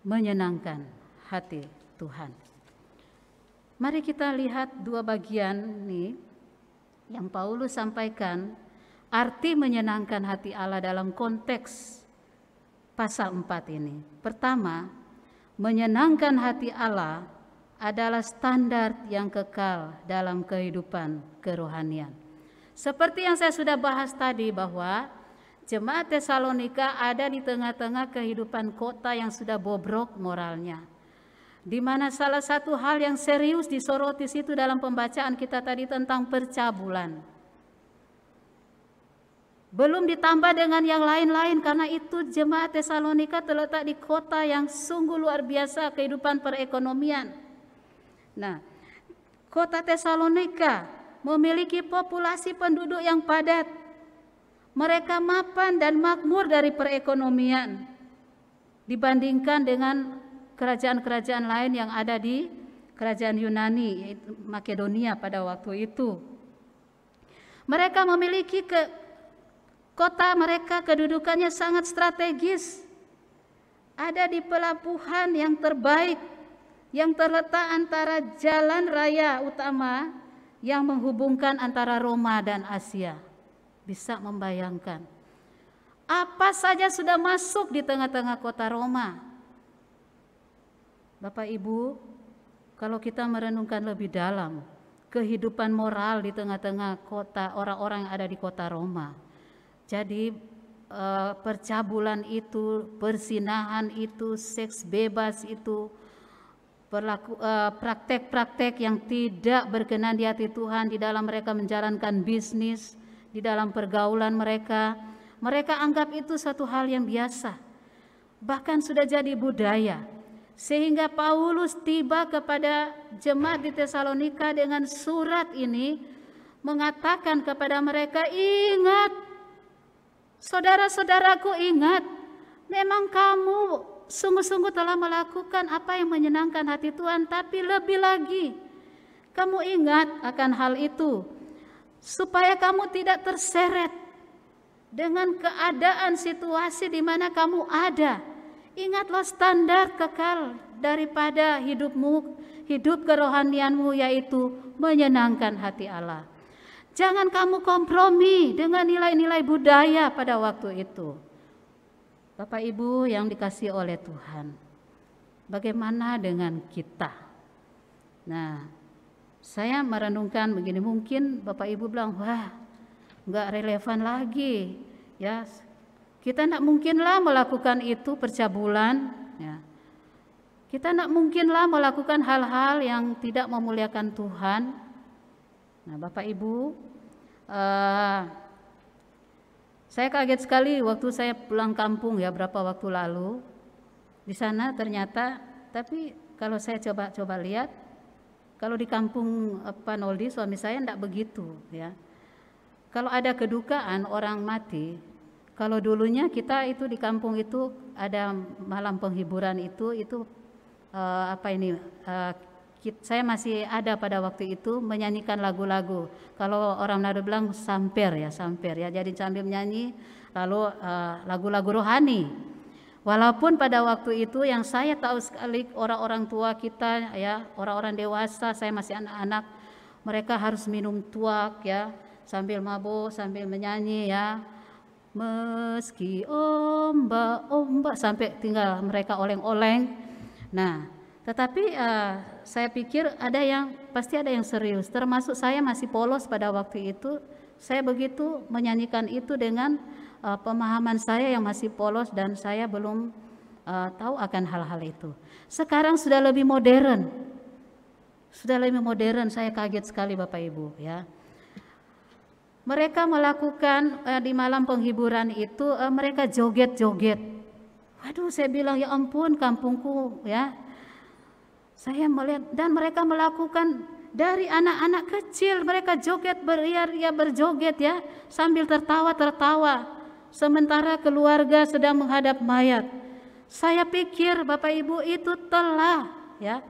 Speaker 3: menyenangkan hati Tuhan. Mari kita lihat dua bagian nih yang Paulus sampaikan, arti menyenangkan hati Allah dalam konteks pasal 4 ini. Pertama, menyenangkan hati Allah adalah standar yang kekal dalam kehidupan kerohanian. Seperti yang saya sudah bahas tadi bahwa jemaat Tesalonika ada di tengah-tengah kehidupan kota yang sudah bobrok moralnya. Di mana salah satu hal yang serius disoroti situ dalam pembacaan kita tadi tentang percabulan. Belum ditambah dengan yang lain-lain, karena itu jemaat Tesalonika terletak di kota yang sungguh luar biasa kehidupan perekonomian. Nah, kota Tesalonika memiliki populasi penduduk yang padat. Mereka mapan dan makmur dari perekonomian dibandingkan dengan kerajaan-kerajaan lain yang ada di kerajaan Yunani, yaitu Makedonia pada waktu itu. Mereka memiliki kota mereka kedudukannya sangat strategis. Ada di pelabuhan yang terbaik yang terletak antara jalan raya utama yang menghubungkan antara Roma dan Asia. Bisa membayangkan apa saja sudah masuk di tengah-tengah kota Roma. Bapak Ibu, kalau kita merenungkan lebih dalam kehidupan moral di tengah-tengah kota orang-orang yang ada di kota Roma. Jadi percabulan itu, persinahan itu, seks bebas itu, praktek-praktek yang tidak berkenan di hati Tuhan di dalam mereka menjalankan bisnis, di dalam pergaulan mereka anggap itu satu hal yang biasa, bahkan sudah jadi budaya. Sehingga Paulus tiba kepada jemaat di Tesalonika dengan surat ini mengatakan kepada mereka, ingat, saudara-saudaraku, ingat, memang kamu sungguh-sungguh telah melakukan apa yang menyenangkan hati Tuhan, tapi lebih lagi kamu ingat akan hal itu, supaya kamu tidak terseret dengan keadaan situasi di mana kamu ada. Ingatlah standar kekal daripada hidupmu, hidup kerohanianmu, yaitu menyenangkan hati Allah. Jangan kamu kompromi dengan nilai-nilai budaya pada waktu itu. Bapak Ibu yang dikasihi oleh Tuhan, bagaimana dengan kita? Nah, saya merenungkan begini, mungkin Bapak Ibu bilang, wah, nggak relevan lagi, ya. Kita tidak mungkinlah melakukan itu, percabulan, ya. Kita tidak mungkinlah melakukan hal-hal yang tidak memuliakan Tuhan. Nah, Bapak Ibu, Saya kaget sekali waktu saya pulang kampung ya berapa waktu lalu. Di sana ternyata, tapi kalau saya coba lihat, kalau di kampung Pak Noldi suami saya enggak begitu ya. Kalau ada kedukaan orang mati, kalau dulunya kita itu di kampung itu ada malam penghiburan itu saya masih ada pada waktu itu menyanyikan lagu-lagu. Kalau orang Manado bilang samper ya. Jadi sambil menyanyi lalu lagu-lagu rohani. Walaupun pada waktu itu yang saya tahu sekali orang-orang tua kita ya, orang-orang dewasa, saya masih anak-anak, mereka harus minum tuak ya, sambil mabuk, sambil menyanyi ya. Meski ombak-ombak sampai tinggal mereka oleng-oleng. Nah, tetapi saya pikir pasti ada yang serius. Termasuk saya masih polos pada waktu itu. Saya begitu menyanyikan itu dengan pemahaman saya yang masih polos dan saya belum tahu akan hal-hal itu. Sekarang sudah lebih modern. Saya kaget sekali Bapak Ibu ya. Mereka melakukan di malam penghiburan itu mereka joget-joget. Waduh, saya bilang ya ampun kampungku ya. Saya melihat dan mereka melakukan dari anak-anak kecil, mereka joget beria-ria berjoget ya sambil tertawa-tertawa sementara keluarga sedang menghadap mayat. Saya pikir Bapak Ibu itu telah ya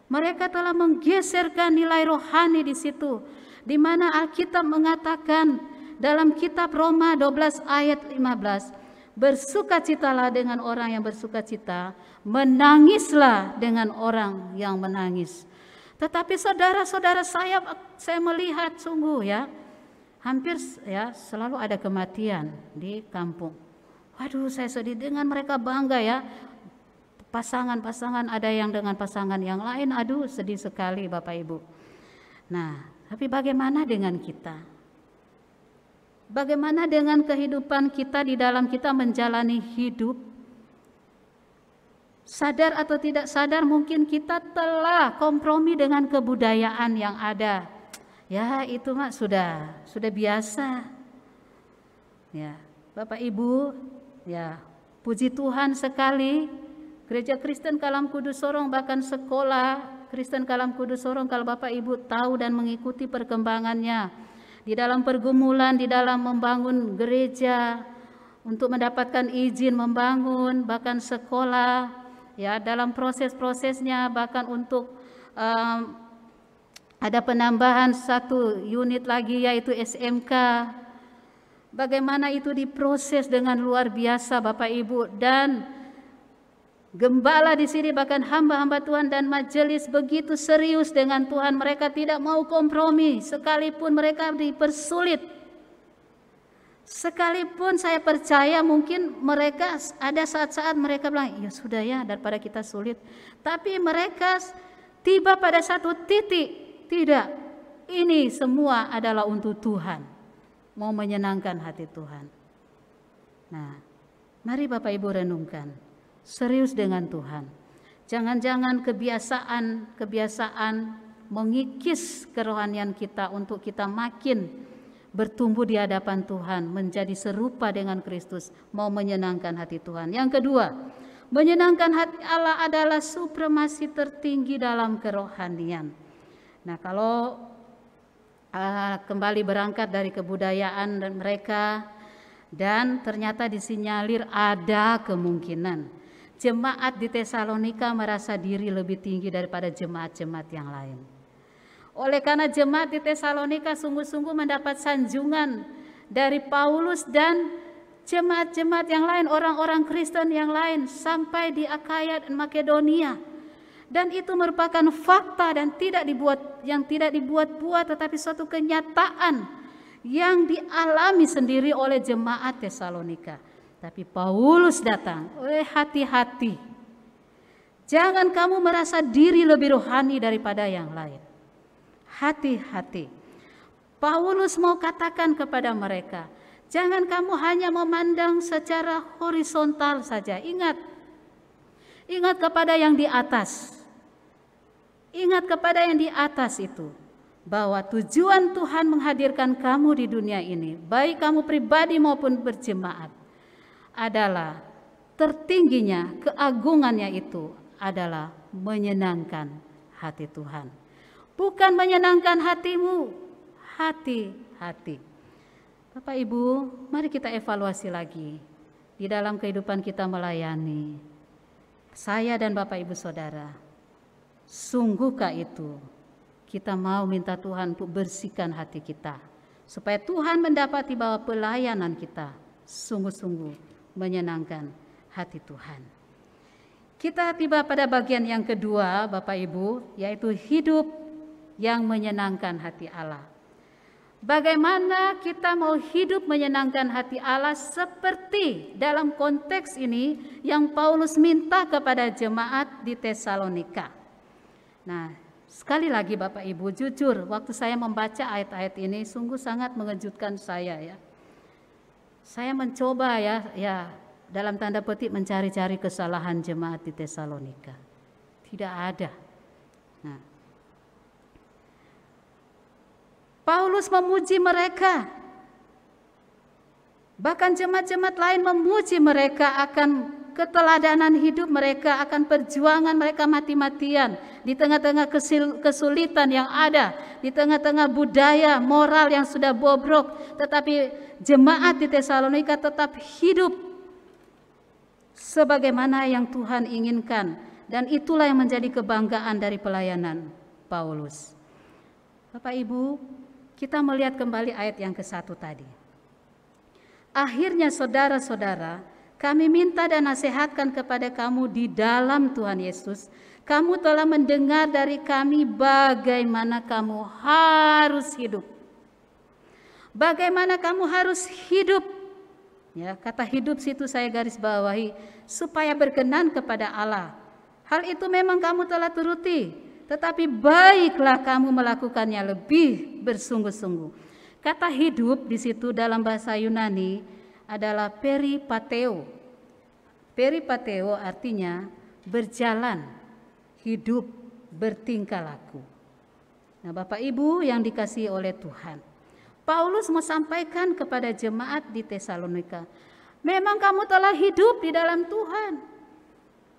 Speaker 3: mereka telah menggeserkan nilai rohani di situ, di mana Alkitab mengatakan dalam kitab Roma 12 ayat 15, bersukacitalah dengan orang yang bersukacita, menangislah dengan orang yang menangis. Tetapi saudara-saudara saya melihat sungguh ya, hampir ya selalu ada kematian di kampung. Waduh, saya sedih dengan mereka bangga ya. Pasangan-pasangan ada yang dengan pasangan yang lain, aduh sedih sekali Bapak Ibu. Nah, tapi bagaimana dengan kita? Bagaimana dengan kehidupan kita di dalam kita menjalani hidup? Sadar atau tidak sadar mungkin kita telah kompromi dengan kebudayaan yang ada. Ya, itu mah sudah biasa. Ya, Bapak Ibu, ya, puji Tuhan sekali. Gereja Kristen Kalam Kudus Sorong bahkan sekolah Kristen Kalam Kudus Sorong kalau Bapak Ibu tahu dan mengikuti perkembangannya. Di dalam pergumulan, di dalam membangun gereja, untuk mendapatkan izin membangun, bahkan sekolah, ya dalam proses-prosesnya, bahkan untuk ada penambahan 1 unit lagi yaitu SMK. Bagaimana itu diproses dengan luar biasa Bapak Ibu, dan gembala di sini bahkan hamba-hamba Tuhan dan majelis begitu serius dengan Tuhan. Mereka tidak mau kompromi sekalipun mereka dipersulit. Sekalipun saya percaya mungkin mereka ada saat-saat mereka bilang, ya sudah ya daripada kita sulit. Tapi mereka tiba pada satu titik, tidak, ini semua adalah untuk Tuhan. Mau menyenangkan hati Tuhan. Nah, mari Bapak Ibu renungkan. Serius dengan Tuhan. Jangan-jangan kebiasaan mengikis kerohanian kita untuk kita makin bertumbuh di hadapan Tuhan, menjadi serupa dengan Kristus, mau menyenangkan hati Tuhan. Yang kedua, menyenangkan hati Allah adalah supremasi tertinggi dalam kerohanian. Nah, kalau kembali berangkat dari kebudayaan dan mereka, dan ternyata disinyalir ada kemungkinan jemaat di Tesalonika merasa diri lebih tinggi daripada jemaat-jemaat yang lain. Oleh karena jemaat di Tesalonika sungguh-sungguh mendapat sanjungan dari Paulus dan jemaat-jemaat yang lain, orang-orang Kristen yang lain sampai di Akaya dan Makedonia. Dan itu merupakan fakta dan tidak dibuat-buat, tetapi suatu kenyataan yang dialami sendiri oleh jemaat Tesalonika. Tapi Paulus datang, hati-hati. Jangan kamu merasa diri lebih rohani daripada yang lain. Hati-hati. Paulus mau katakan kepada mereka, jangan kamu hanya memandang secara horizontal saja. Ingat kepada yang di atas. Ingat kepada yang di atas itu. bahwa tujuan Tuhan menghadirkan kamu di dunia ini, baik kamu pribadi maupun berjemaat, adalah tertingginya keagungannya itu adalah menyenangkan hati Tuhan. Bukan menyenangkan hatimu, hati-hati. Bapak Ibu, mari kita evaluasi lagi di dalam kehidupan kita melayani. Saya dan Bapak Ibu Saudara, sungguhkah itu kita mau minta Tuhan untuk bersihkan hati kita, supaya Tuhan mendapati bahwa pelayanan kita sungguh-sungguh menyenangkan hati Tuhan. Kita tiba pada bagian yang kedua, Bapak Ibu, yaitu hidup yang menyenangkan hati Allah. Bagaimana kita mau hidup menyenangkan hati Allah seperti dalam konteks ini yang Paulus minta kepada jemaat di Tesalonika. Nah, sekali lagi Bapak Ibu, jujur waktu saya membaca ayat-ayat ini sungguh sangat mengejutkan saya ya. Saya mencoba ya dalam tanda petik mencari-cari kesalahan jemaat di Tesalonika. Tidak ada. Nah, Paulus memuji mereka. Bahkan jemaat-jemaat lain memuji mereka akan keteladanan hidup mereka, akan perjuangan mereka mati-matian di tengah-tengah kesulitan yang ada, di tengah-tengah budaya moral yang sudah bobrok, tetapi jemaat di Tesalonika tetap hidup sebagaimana yang Tuhan inginkan, dan itulah yang menjadi kebanggaan dari pelayanan Paulus. Bapak Ibu, kita melihat kembali ayat yang ke-1 tadi. Akhirnya saudara-saudara, kami minta dan nasihatkan kepada kamu di dalam Tuhan Yesus. Kamu telah mendengar dari kami bagaimana kamu harus hidup. Bagaimana kamu harus hidup. Ya, kata hidup situ saya garis bawahi, supaya berkenan kepada Allah. Hal itu memang kamu telah turuti, tetapi baiklah kamu melakukannya lebih bersungguh-sungguh. Kata hidup di situ dalam bahasa Yunani adalah peripateo. Peripateo artinya berjalan, hidup, bertingkah laku. Nah, Bapak Ibu yang dikasihi oleh Tuhan, Paulus mau sampaikan kepada jemaat di Tesalonika, memang kamu telah hidup di dalam Tuhan,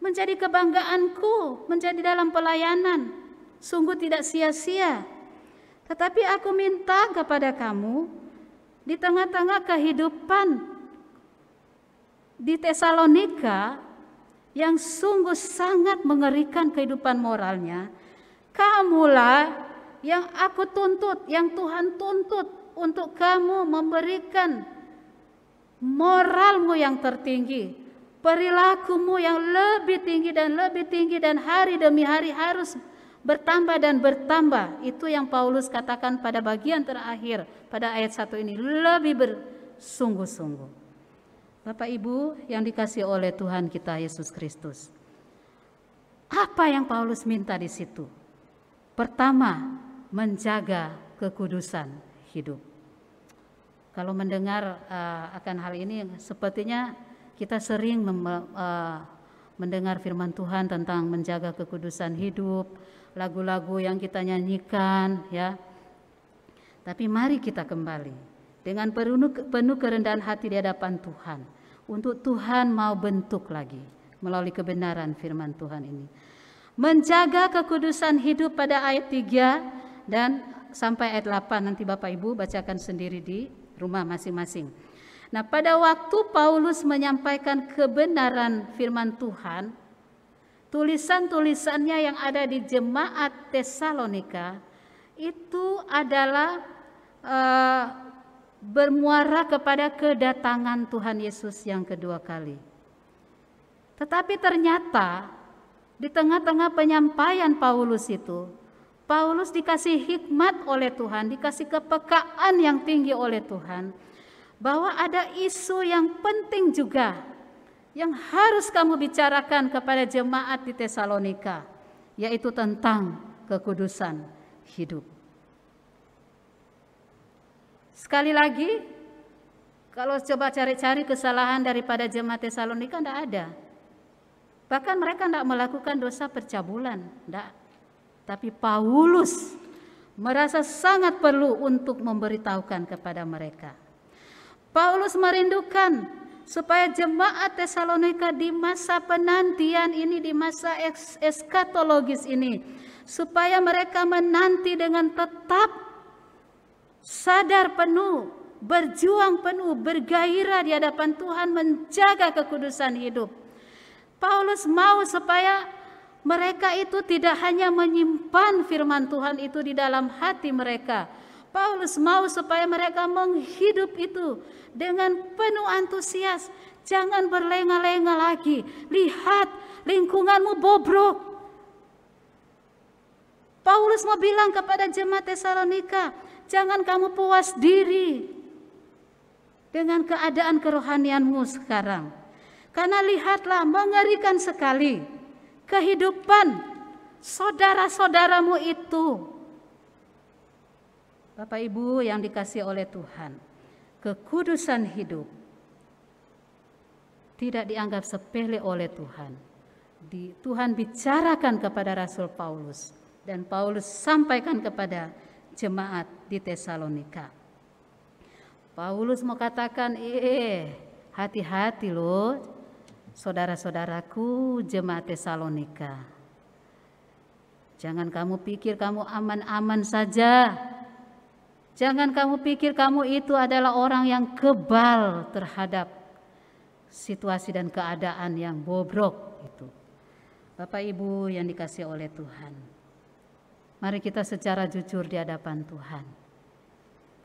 Speaker 3: menjadi kebanggaanku, menjadi dalam pelayanan, sungguh tidak sia-sia. Tetapi aku minta kepada kamu, di tengah-tengah kehidupan di Tesalonika yang sungguh sangat mengerikan kehidupan moralnya, kamulah yang aku tuntut, yang Tuhan tuntut untuk kamu memberikan moralmu yang tertinggi, perilakumu yang lebih tinggi dan hari demi hari harus bertambah dan bertambah. Itu yang Paulus katakan pada bagian terakhir pada ayat 1 ini, lebih bersungguh-sungguh. Bapak Ibu yang dikasihi oleh Tuhan kita Yesus Kristus, apa yang Paulus minta di situ? Pertama, menjaga kekudusan hidup. Kalau mendengar akan hal ini, sepertinya kita sering mendengar firman Tuhan tentang menjaga kekudusan hidup, lagu-lagu yang kita nyanyikan, ya. Tapi mari kita kembali dengan penuh kerendahan hati di hadapan Tuhan, untuk Tuhan mau bentuk lagi melalui kebenaran firman Tuhan ini. Menjaga kekudusan hidup pada ayat 3 dan sampai ayat 8, nanti Bapak Ibu bacakan sendiri di rumah masing-masing. Nah, pada waktu Paulus menyampaikan kebenaran firman Tuhan, tulisan-tulisannya yang ada di jemaat Tesalonika itu adalah bermuara kepada kedatangan Tuhan Yesus yang kedua kali. Tetapi ternyata di tengah-tengah penyampaian Paulus itu, Paulus dikasih hikmat oleh Tuhan, dikasih kepekaan yang tinggi oleh Tuhan, bahwa ada isu yang penting juga yang harus kamu bicarakan kepada jemaat di Tesalonika, yaitu tentang kekudusan hidup. Sekali lagi, kalau coba cari-cari kesalahan daripada jemaat Tesalonika, tidak ada. Bahkan mereka tidak melakukan dosa percabulan, tidak. Tapi Paulus merasa sangat perlu untuk memberitahukan kepada mereka. Paulus merindukan supaya jemaat Tesalonika di masa penantian ini, di masa eskatologis ini, supaya mereka menanti dengan tetap sadar penuh, berjuang penuh, bergairah di hadapan Tuhan, menjaga kekudusan hidup. Paulus mau supaya mereka itu tidak hanya menyimpan firman Tuhan itu di dalam hati mereka. Paulus mau supaya mereka menghidup itu dengan penuh antusias. Jangan berlenga-lenga lagi. Lihat, lingkunganmu bobrok. Paulus mau bilang kepada jemaat Tesalonika, jangan kamu puas diri dengan keadaan kerohanianmu sekarang. Karena lihatlah, mengerikan sekali kehidupan saudara-saudaramu itu. Bapak Ibu yang dikasihi oleh Tuhan, kekudusan hidup tidak dianggap sepele oleh Tuhan. Tuhan bicarakan kepada Rasul Paulus, dan Paulus sampaikan kepada jemaat di Tesalonika. Paulus mau katakan, hati-hati loh saudara-saudaraku jemaat Tesalonika. Jangan kamu pikir kamu aman-aman saja. Jangan kamu pikir kamu itu adalah orang yang kebal terhadap situasi dan keadaan yang bobrok itu. Bapak Ibu yang dikasihi oleh Tuhan, mari kita secara jujur di hadapan Tuhan.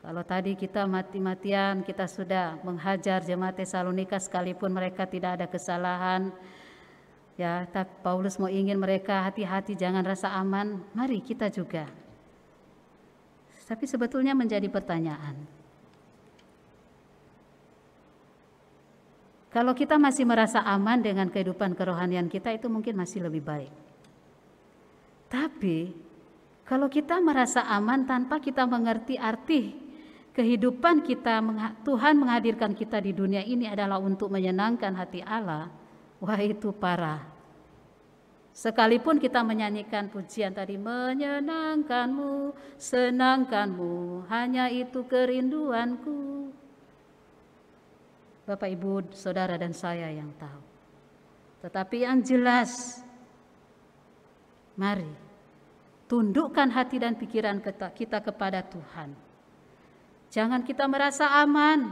Speaker 3: Kalau tadi kita mati-matian, kita sudah menghajar jemaat Tesalonika sekalipun mereka tidak ada kesalahan. Ya, tapi Paulus mau ingin mereka hati-hati, jangan rasa aman. Mari kita juga. Tapi sebetulnya menjadi pertanyaan. Kalau kita masih merasa aman dengan kehidupan kerohanian kita, itu mungkin masih lebih baik. Tapi kalau kita merasa aman tanpa kita mengerti arti kehidupan kita, Tuhan menghadirkan kita di dunia ini adalah untuk menyenangkan hati Allah, wah itu parah. Sekalipun kita menyanyikan pujian tadi, menyenangkanmu, senangkanmu, hanya itu kerinduanku. Bapak, Ibu, Saudara dan saya yang tahu. Tetapi yang jelas, mari tundukkan hati dan pikiran kita kepada Tuhan. Jangan kita merasa aman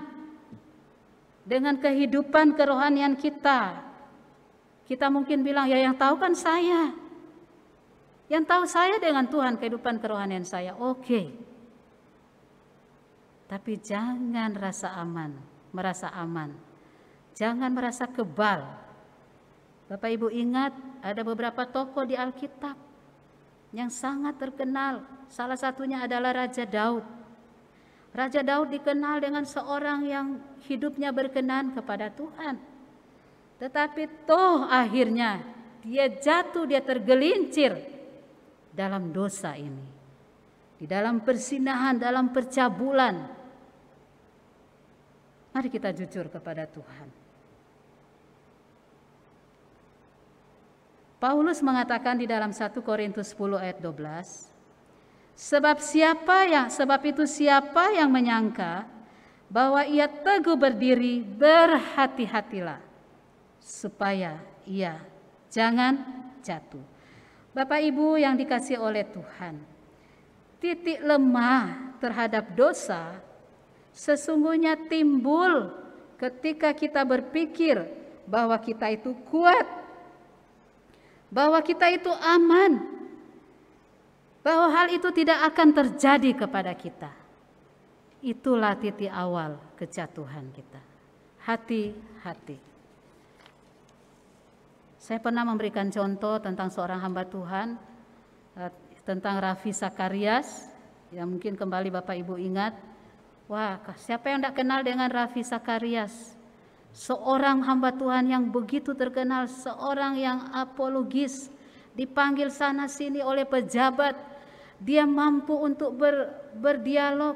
Speaker 3: dengan kehidupan kerohanian kita. Kita mungkin bilang, ya yang tahu kan saya. Yang tahu saya dengan Tuhan, kehidupan kerohanian saya, oke. Tapi jangan merasa aman. Jangan merasa kebal. Bapak Ibu ingat, ada beberapa tokoh di Alkitab yang sangat terkenal. Salah satunya adalah Raja Daud. Raja Daud dikenal dengan seorang yang hidupnya berkenan kepada Tuhan. Tetapi toh akhirnya dia jatuh, dia tergelincir dalam dosa ini. Di dalam persinahan, dalam percabulan. Mari kita jujur kepada Tuhan. Paulus mengatakan di dalam 1 Korintus 10 ayat 12, sebab itu siapa yang menyangka bahwa ia teguh berdiri, berhati-hatilah supaya ia jangan jatuh. Bapak Ibu yang dikasihi oleh Tuhan, titik lemah terhadap dosa sesungguhnya timbul ketika kita berpikir bahwa kita itu kuat, bahwa kita itu aman, bahwa hal itu tidak akan terjadi kepada kita. Itulah titik awal kejatuhan kita. Hati-hati. Saya pernah memberikan contoh tentang seorang hamba Tuhan, tentang Raffi Sakarias, yang mungkin kembali Bapak Ibu ingat. Wah, siapa yang tidak kenal dengan Raffi Sakarias? Seorang hamba Tuhan yang begitu terkenal, seorang yang apologis, dipanggil sana sini oleh pejabat. Dia mampu untuk berdialog,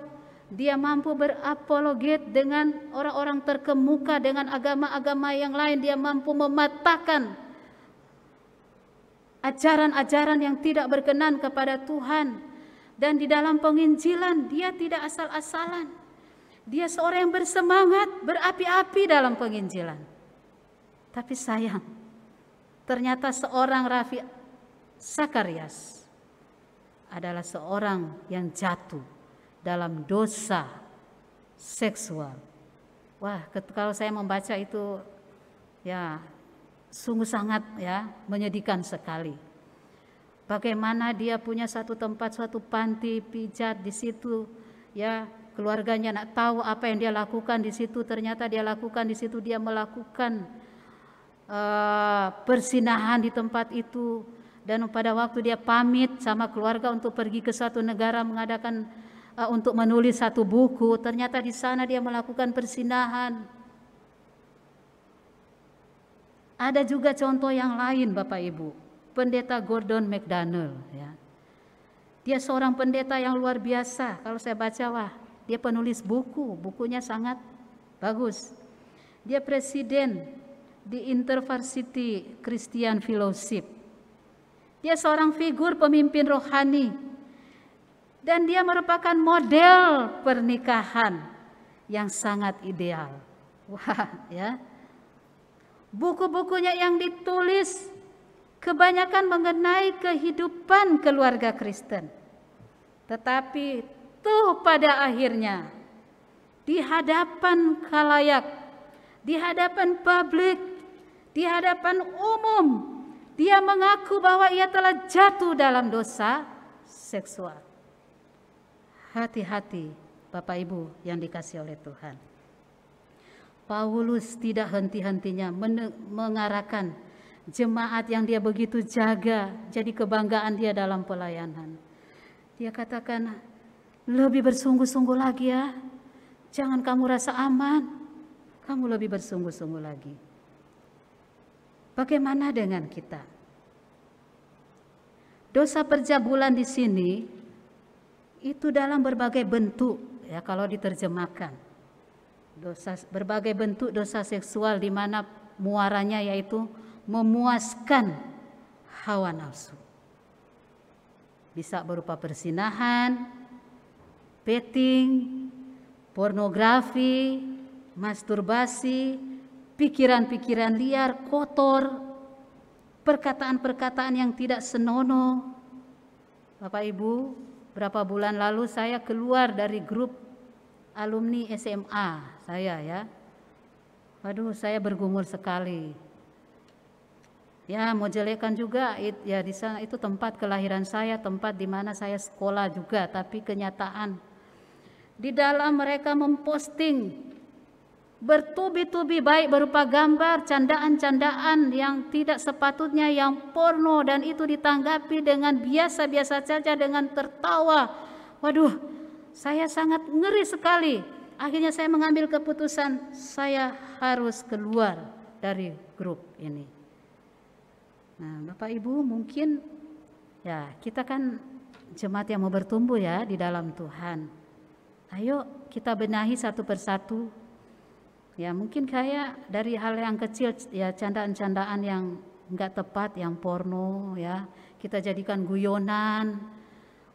Speaker 3: dia mampu berapologet dengan orang-orang terkemuka, dengan agama-agama yang lain. Dia mampu mematahkan ajaran-ajaran yang tidak berkenan kepada Tuhan. Dan di dalam penginjilan dia tidak asal-asalan. Dia seorang yang bersemangat, berapi-api dalam penginjilan. Tapi sayang, ternyata seorang Raffi Sakarias adalah seorang yang jatuh dalam dosa seksual. Wah, kalau saya membaca itu ya sungguh sangat ya menyedihkan sekali. Bagaimana dia punya satu tempat, suatu panti pijat di situ, ya keluarganya nak tahu apa yang dia lakukan di situ. Ternyata dia lakukan di situ, dia melakukan persinahan di tempat itu. Dan pada waktu dia pamit sama keluarga untuk pergi ke suatu negara mengadakan untuk menulis satu buku, ternyata di sana dia melakukan persinahan. Ada juga contoh yang lain, Bapak Ibu. Pendeta Gordon MacDonald, ya. Dia seorang pendeta yang luar biasa. Kalau saya baca, wah, dia penulis buku, bukunya sangat bagus. Dia presiden di InterVarsity Christian Fellowship. Dia seorang figur pemimpin rohani. Dan dia merupakan model pernikahan yang sangat ideal. Wah, ya. Buku-bukunya yang ditulis kebanyakan mengenai kehidupan keluarga Kristen. Tetapi tuh pada akhirnya di hadapan khalayak, di hadapan publik, di hadapan umum, dia mengaku bahwa ia telah jatuh dalam dosa seksual. Hati-hati Bapak Ibu yang dikasihi oleh Tuhan. Paulus tidak henti-hentinya mengarahkan jemaat yang dia begitu jaga, jadi kebanggaan dia dalam pelayanan. Dia katakan, lebih bersungguh-sungguh lagi ya. Jangan kamu rasa aman, kamu lebih bersungguh-sungguh lagi. Bagaimana dengan kita? Dosa percabulan di sini itu dalam berbagai bentuk, ya kalau diterjemahkan. Berbagai bentuk dosa seksual di mana muaranya yaitu memuaskan hawa nafsu. Bisa berupa persinahan, petting, pornografi, masturbasi, pikiran-pikiran liar, kotor, perkataan-perkataan yang tidak senonoh. Bapak Ibu, berapa bulan lalu saya keluar dari grup alumni SMA saya ya. Waduh, saya bergumul sekali. Ya, mau jelekan juga, ya di sana itu tempat kelahiran saya, tempat di mana saya sekolah juga, tapi kenyataan di dalam mereka memposting bertubi-tubi baik berupa gambar, candaan-candaan yang tidak sepatutnya, yang porno, dan itu ditanggapi dengan biasa-biasa saja, dengan tertawa. Waduh, saya sangat ngeri sekali. Akhirnya saya mengambil keputusan, saya harus keluar dari grup ini. Nah, Bapak Ibu, mungkin ya kita kan jemaat yang mau bertumbuh ya di dalam Tuhan. Ayo kita benahi satu persatu. Ya mungkin kayak dari hal yang kecil, ya candaan-candaan yang enggak tepat, yang porno ya, kita jadikan guyonan.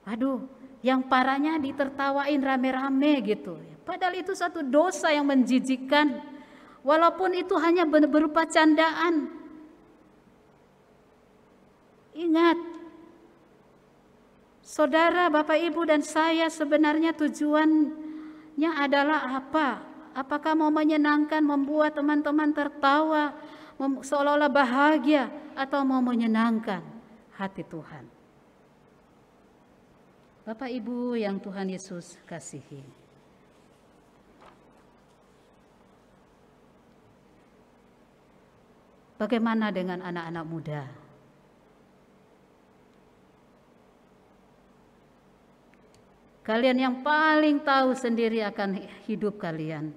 Speaker 3: Aduh, yang parahnya ditertawain rame-rame gitu. Padahal itu satu dosa yang menjijikkan. Walaupun itu hanya berupa candaan. Ingat, saudara, Bapak Ibu dan saya sebenarnya tujuannya adalah apa? Apakah mau menyenangkan, membuat teman-teman tertawa, seolah-olah bahagia, atau mau menyenangkan hati Tuhan? Bapak Ibu yang Tuhan Yesus kasihi, bagaimana dengan anak-anak muda? Kalian yang paling tahu sendiri akan hidup kalian.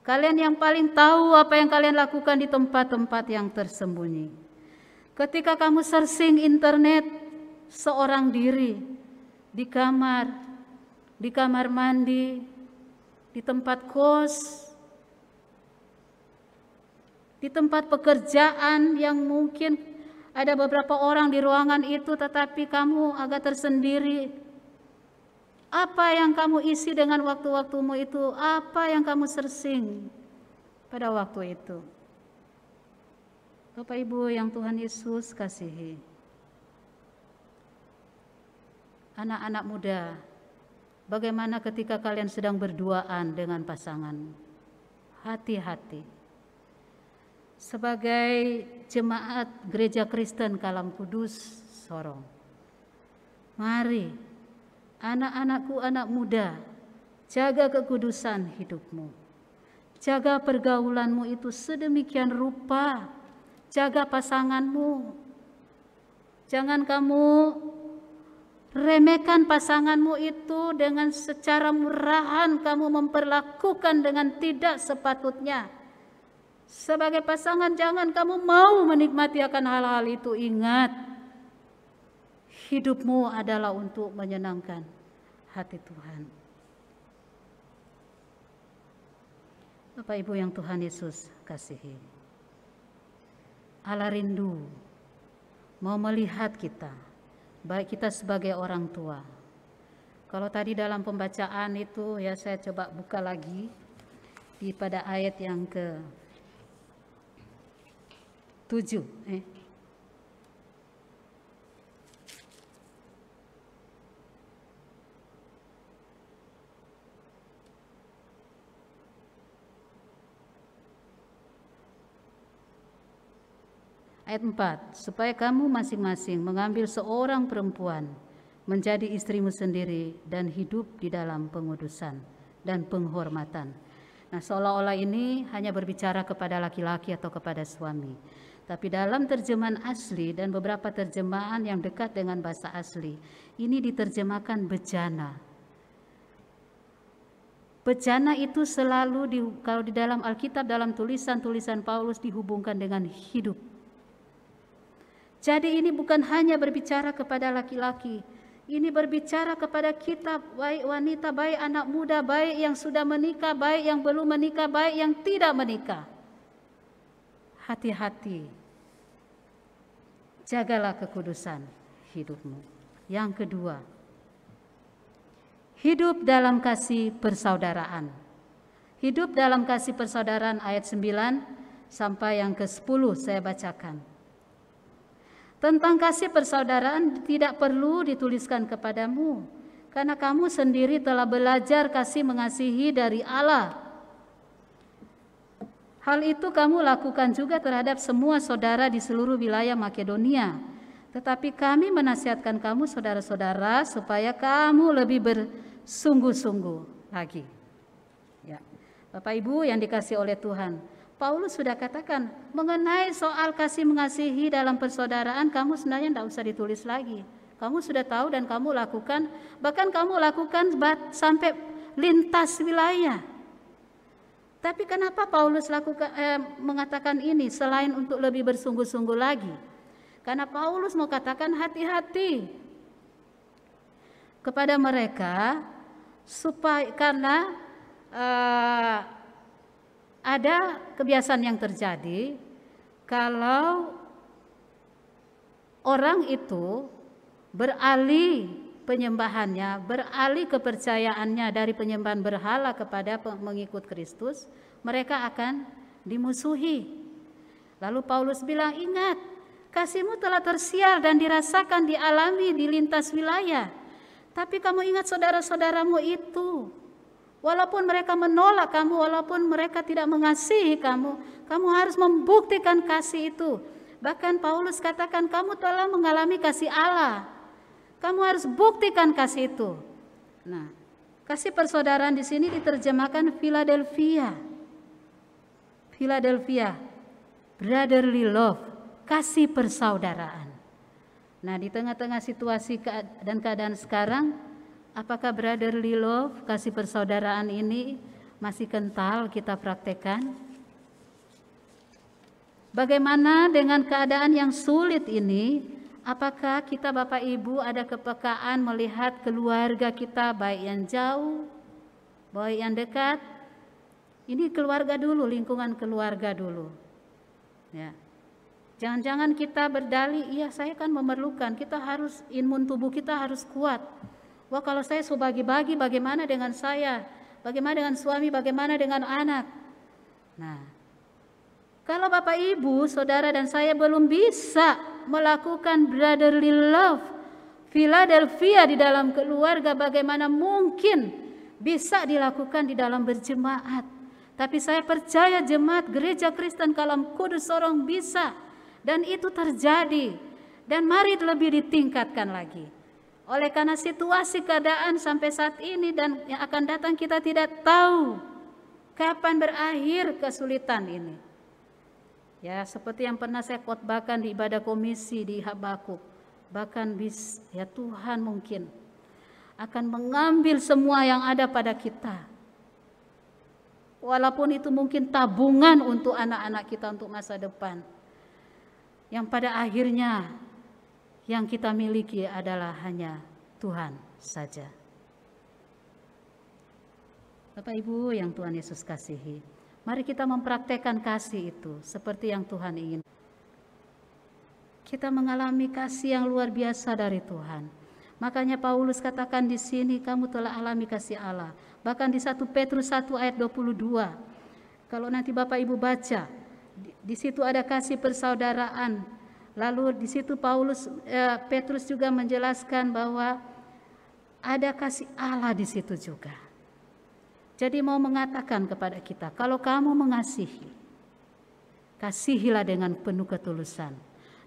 Speaker 3: Kalian yang paling tahu apa yang kalian lakukan di tempat-tempat yang tersembunyi. Ketika kamu searching internet seorang diri, di kamar mandi, di tempat kos, di tempat pekerjaan yang mungkin ada beberapa orang di ruangan itu, tetapi kamu agak tersendiri. Apa yang kamu isi dengan waktu-waktumu itu? Apa yang kamu searching pada waktu itu? Bapak Ibu yang Tuhan Yesus kasihi, anak-anak muda, bagaimana ketika kalian sedang berduaan dengan pasangan? Hati-hati. Sebagai jemaat Gereja Kristen Kalam Kudus Sorong, mari anak-anakku, anak muda, jaga kekudusan hidupmu. Jaga pergaulanmu itu sedemikian rupa. Jaga pasanganmu. Jangan kamu remehkan pasanganmu itu dengan secara murahan kamu memperlakukan dengan tidak sepatutnya. Sebagai pasangan jangan kamu mau menikmati akan hal-hal itu. Ingat, hidupmu adalah untuk menyenangkan hati Tuhan. Bapak Ibu yang Tuhan Yesus kasihi, Allah rindu mau melihat kita, baik kita sebagai orang tua. Kalau tadi dalam pembacaan itu ya, saya coba buka lagi di pada ayat yang ke-7. Ayat 4, supaya kamu masing-masing mengambil seorang perempuan menjadi istrimu sendiri dan hidup di dalam pengudusan dan penghormatan. Nah, seolah-olah ini hanya berbicara kepada laki-laki atau kepada suami. Tapi dalam terjemahan asli dan beberapa terjemahan yang dekat dengan bahasa asli, ini diterjemahkan bejana. Bejana itu selalu kalau di dalam Alkitab, dalam tulisan-tulisan Paulus dihubungkan dengan hidup. Jadi ini bukan hanya berbicara kepada laki-laki, ini berbicara kepada kita, baik wanita, baik anak muda, baik yang sudah menikah, baik yang belum menikah, baik yang tidak menikah. Hati-hati, jagalah kekudusan hidupmu. Yang kedua, hidup dalam kasih persaudaraan. Hidup dalam kasih persaudaraan ayat 9 sampai yang ke-10 saya bacakan. Tentang kasih persaudaraan tidak perlu dituliskan kepadamu, karena kamu sendiri telah belajar kasih mengasihi dari Allah. Hal itu kamu lakukan juga terhadap semua saudara di seluruh wilayah Makedonia. Tetapi kami menasihatkan kamu saudara-saudara supaya kamu lebih bersungguh-sungguh lagi. Ya. Bapak Ibu yang dikasihi oleh Tuhan, Paulus sudah katakan mengenai soal kasih mengasihi dalam persaudaraan, kamu sebenarnya tidak usah ditulis lagi. Kamu sudah tahu dan kamu lakukan, bahkan kamu lakukan sampai lintas wilayah. Tapi kenapa Paulus mengatakan ini selain untuk lebih bersungguh-sungguh lagi? Karena Paulus mau katakan hati-hati kepada mereka supaya karena ada kebiasaan yang terjadi kalau orang itu beralih penyembahannya, beralih kepercayaannya dari penyembahan berhala kepada mengikut Kristus, mereka akan dimusuhi. Lalu Paulus bilang, ingat, kasihmu telah tersiar dan dirasakan, dialami di lintas wilayah. Tapi kamu ingat saudara-saudaramu itu, walaupun mereka menolak kamu, walaupun mereka tidak mengasihi kamu, kamu harus membuktikan kasih itu. Bahkan Paulus katakan kamu telah mengalami kasih Allah. Kamu harus buktikan kasih itu. Nah, kasih persaudaraan di sini diterjemahkan Philadelphia. Philadelphia, brotherly love, kasih persaudaraan. Nah, di tengah-tengah situasi dan keadaan sekarang, apakah brotherly love, kasih persaudaraan ini masih kental kita praktekkan? Bagaimana dengan keadaan yang sulit ini? Apakah kita Bapak Ibu ada kepekaan melihat keluarga kita, baik yang jauh, baik yang dekat? Ini keluarga dulu, lingkungan keluarga dulu. Ya. Jangan-jangan kita berdalih, iya saya kan memerlukan, kita harus, imun tubuh kita harus kuat. Wah, kalau saya suruh bagi-bagi, bagaimana dengan saya? Bagaimana dengan suami? Bagaimana dengan anak? Nah, kalau Bapak Ibu, Saudara dan saya belum bisa melakukan brotherly love, Philadelphia di dalam keluarga, bagaimana mungkin bisa dilakukan di dalam berjemaat? Tapi saya percaya jemaat Gereja Kristen Kalam Kudus Sorong bisa, dan itu terjadi. Dan mari lebih ditingkatkan lagi. Oleh karena situasi keadaan sampai saat ini dan yang akan datang, kita tidak tahu kapan berakhir kesulitan ini. Ya, seperti yang pernah saya khotbahkan di ibadah komisi di Habakuk. Bahkan ya Tuhan mungkin akan mengambil semua yang ada pada kita. Walaupun itu mungkin tabungan untuk anak-anak kita untuk masa depan. Yang pada akhirnya yang kita miliki adalah hanya Tuhan saja. Bapak Ibu yang Tuhan Yesus kasihi, mari kita mempraktekkan kasih itu seperti yang Tuhan ingin. Kita mengalami kasih yang luar biasa dari Tuhan. Makanya Paulus katakan di sini, kamu telah alami kasih Allah. Bahkan di 1 Petrus 1 ayat 22. Kalau nanti Bapak Ibu baca, di situ ada kasih persaudaraan. Lalu di situ Petrus juga menjelaskan bahwa ada kasih Allah di situ juga. Jadi mau mengatakan kepada kita, kalau kamu mengasihi, kasihilah dengan penuh ketulusan,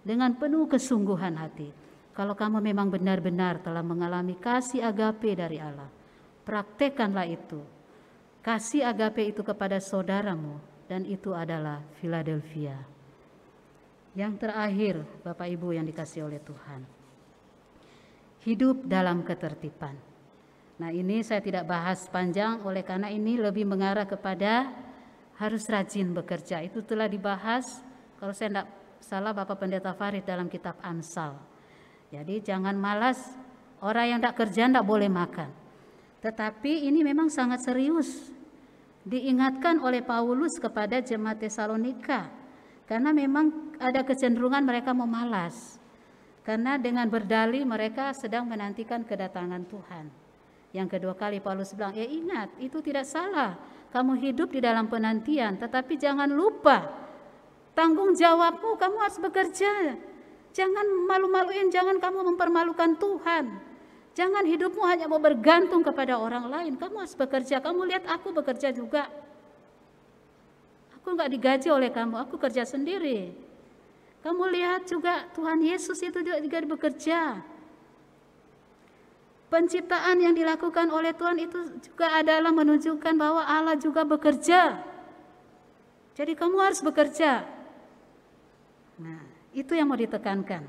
Speaker 3: dengan penuh kesungguhan hati. Kalau kamu memang benar-benar telah mengalami kasih agape dari Allah, praktekkanlah itu. Kasih agape itu kepada saudaramu, dan itu adalah Philadelphia. Yang terakhir, Bapak Ibu yang dikasihi oleh Tuhan, hidup dalam ketertiban. Nah, ini saya tidak bahas panjang, oleh karena ini lebih mengarah kepada harus rajin bekerja. Itu telah dibahas, kalau saya tidak salah, Bapak Pendeta Farid dalam kitab Amsal. Jadi jangan malas, orang yang tidak kerja tidak boleh makan. Tetapi ini memang sangat serius diingatkan oleh Paulus kepada jemaat Tesalonika. Karena memang ada kecenderungan mereka mau malas. Karena dengan berdalih mereka sedang menantikan kedatangan Tuhan. Yang kedua kali Paulus bilang, ya ingat, itu tidak salah. Kamu hidup di dalam penantian, tetapi jangan lupa tanggung jawabmu, kamu harus bekerja. Jangan malu-maluin, jangan kamu mempermalukan Tuhan. Jangan hidupmu hanya mau bergantung kepada orang lain. Kamu harus bekerja. Kamu lihat aku bekerja juga. Aku enggak digaji oleh kamu, aku kerja sendiri. Kamu lihat juga Tuhan Yesus itu juga bekerja. Penciptaan yang dilakukan oleh Tuhan itu juga adalah menunjukkan bahwa Allah juga bekerja. Jadi kamu harus bekerja. Nah, itu yang mau ditekankan.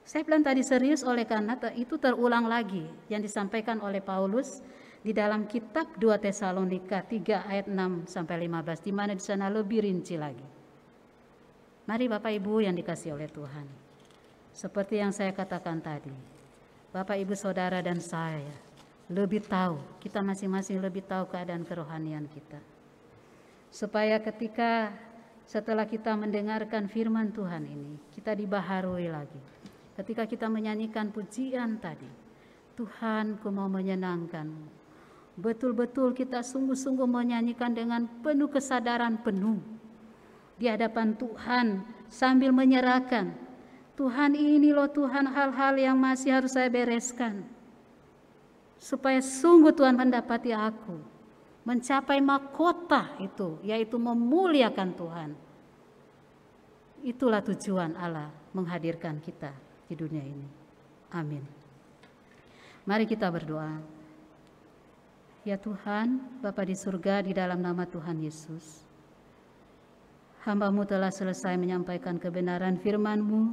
Speaker 3: Saya bilang tadi serius oleh karena itu terulang lagi yang disampaikan oleh Paulus di dalam kitab 2 Tesalonika 3 ayat 6 sampai 15, di mana di sana lebih rinci lagi. Mari Bapak Ibu yang dikasihi oleh Tuhan. Seperti yang saya katakan tadi, Bapak Ibu Saudara dan saya lebih tahu, kita masing-masing lebih tahu keadaan kerohanian kita. Supaya ketika setelah kita mendengarkan firman Tuhan ini, kita dibaharui lagi. Ketika kita menyanyikan pujian tadi, Tuhan, ku mau menyenangkan-Mu. Betul-betul kita sungguh-sungguh menyanyikan dengan penuh kesadaran penuh di hadapan Tuhan sambil menyerahkan, Tuhan ini loh Tuhan hal-hal yang masih harus saya bereskan. Supaya sungguh Tuhan mendapati aku mencapai mahkota itu, yaitu memuliakan Tuhan. Itulah tujuan Allah menghadirkan kita di dunia ini. Amin. Mari kita berdoa. Ya Tuhan, Bapa di surga, di dalam nama Tuhan Yesus, hamba-Mu telah selesai menyampaikan kebenaran firman-Mu,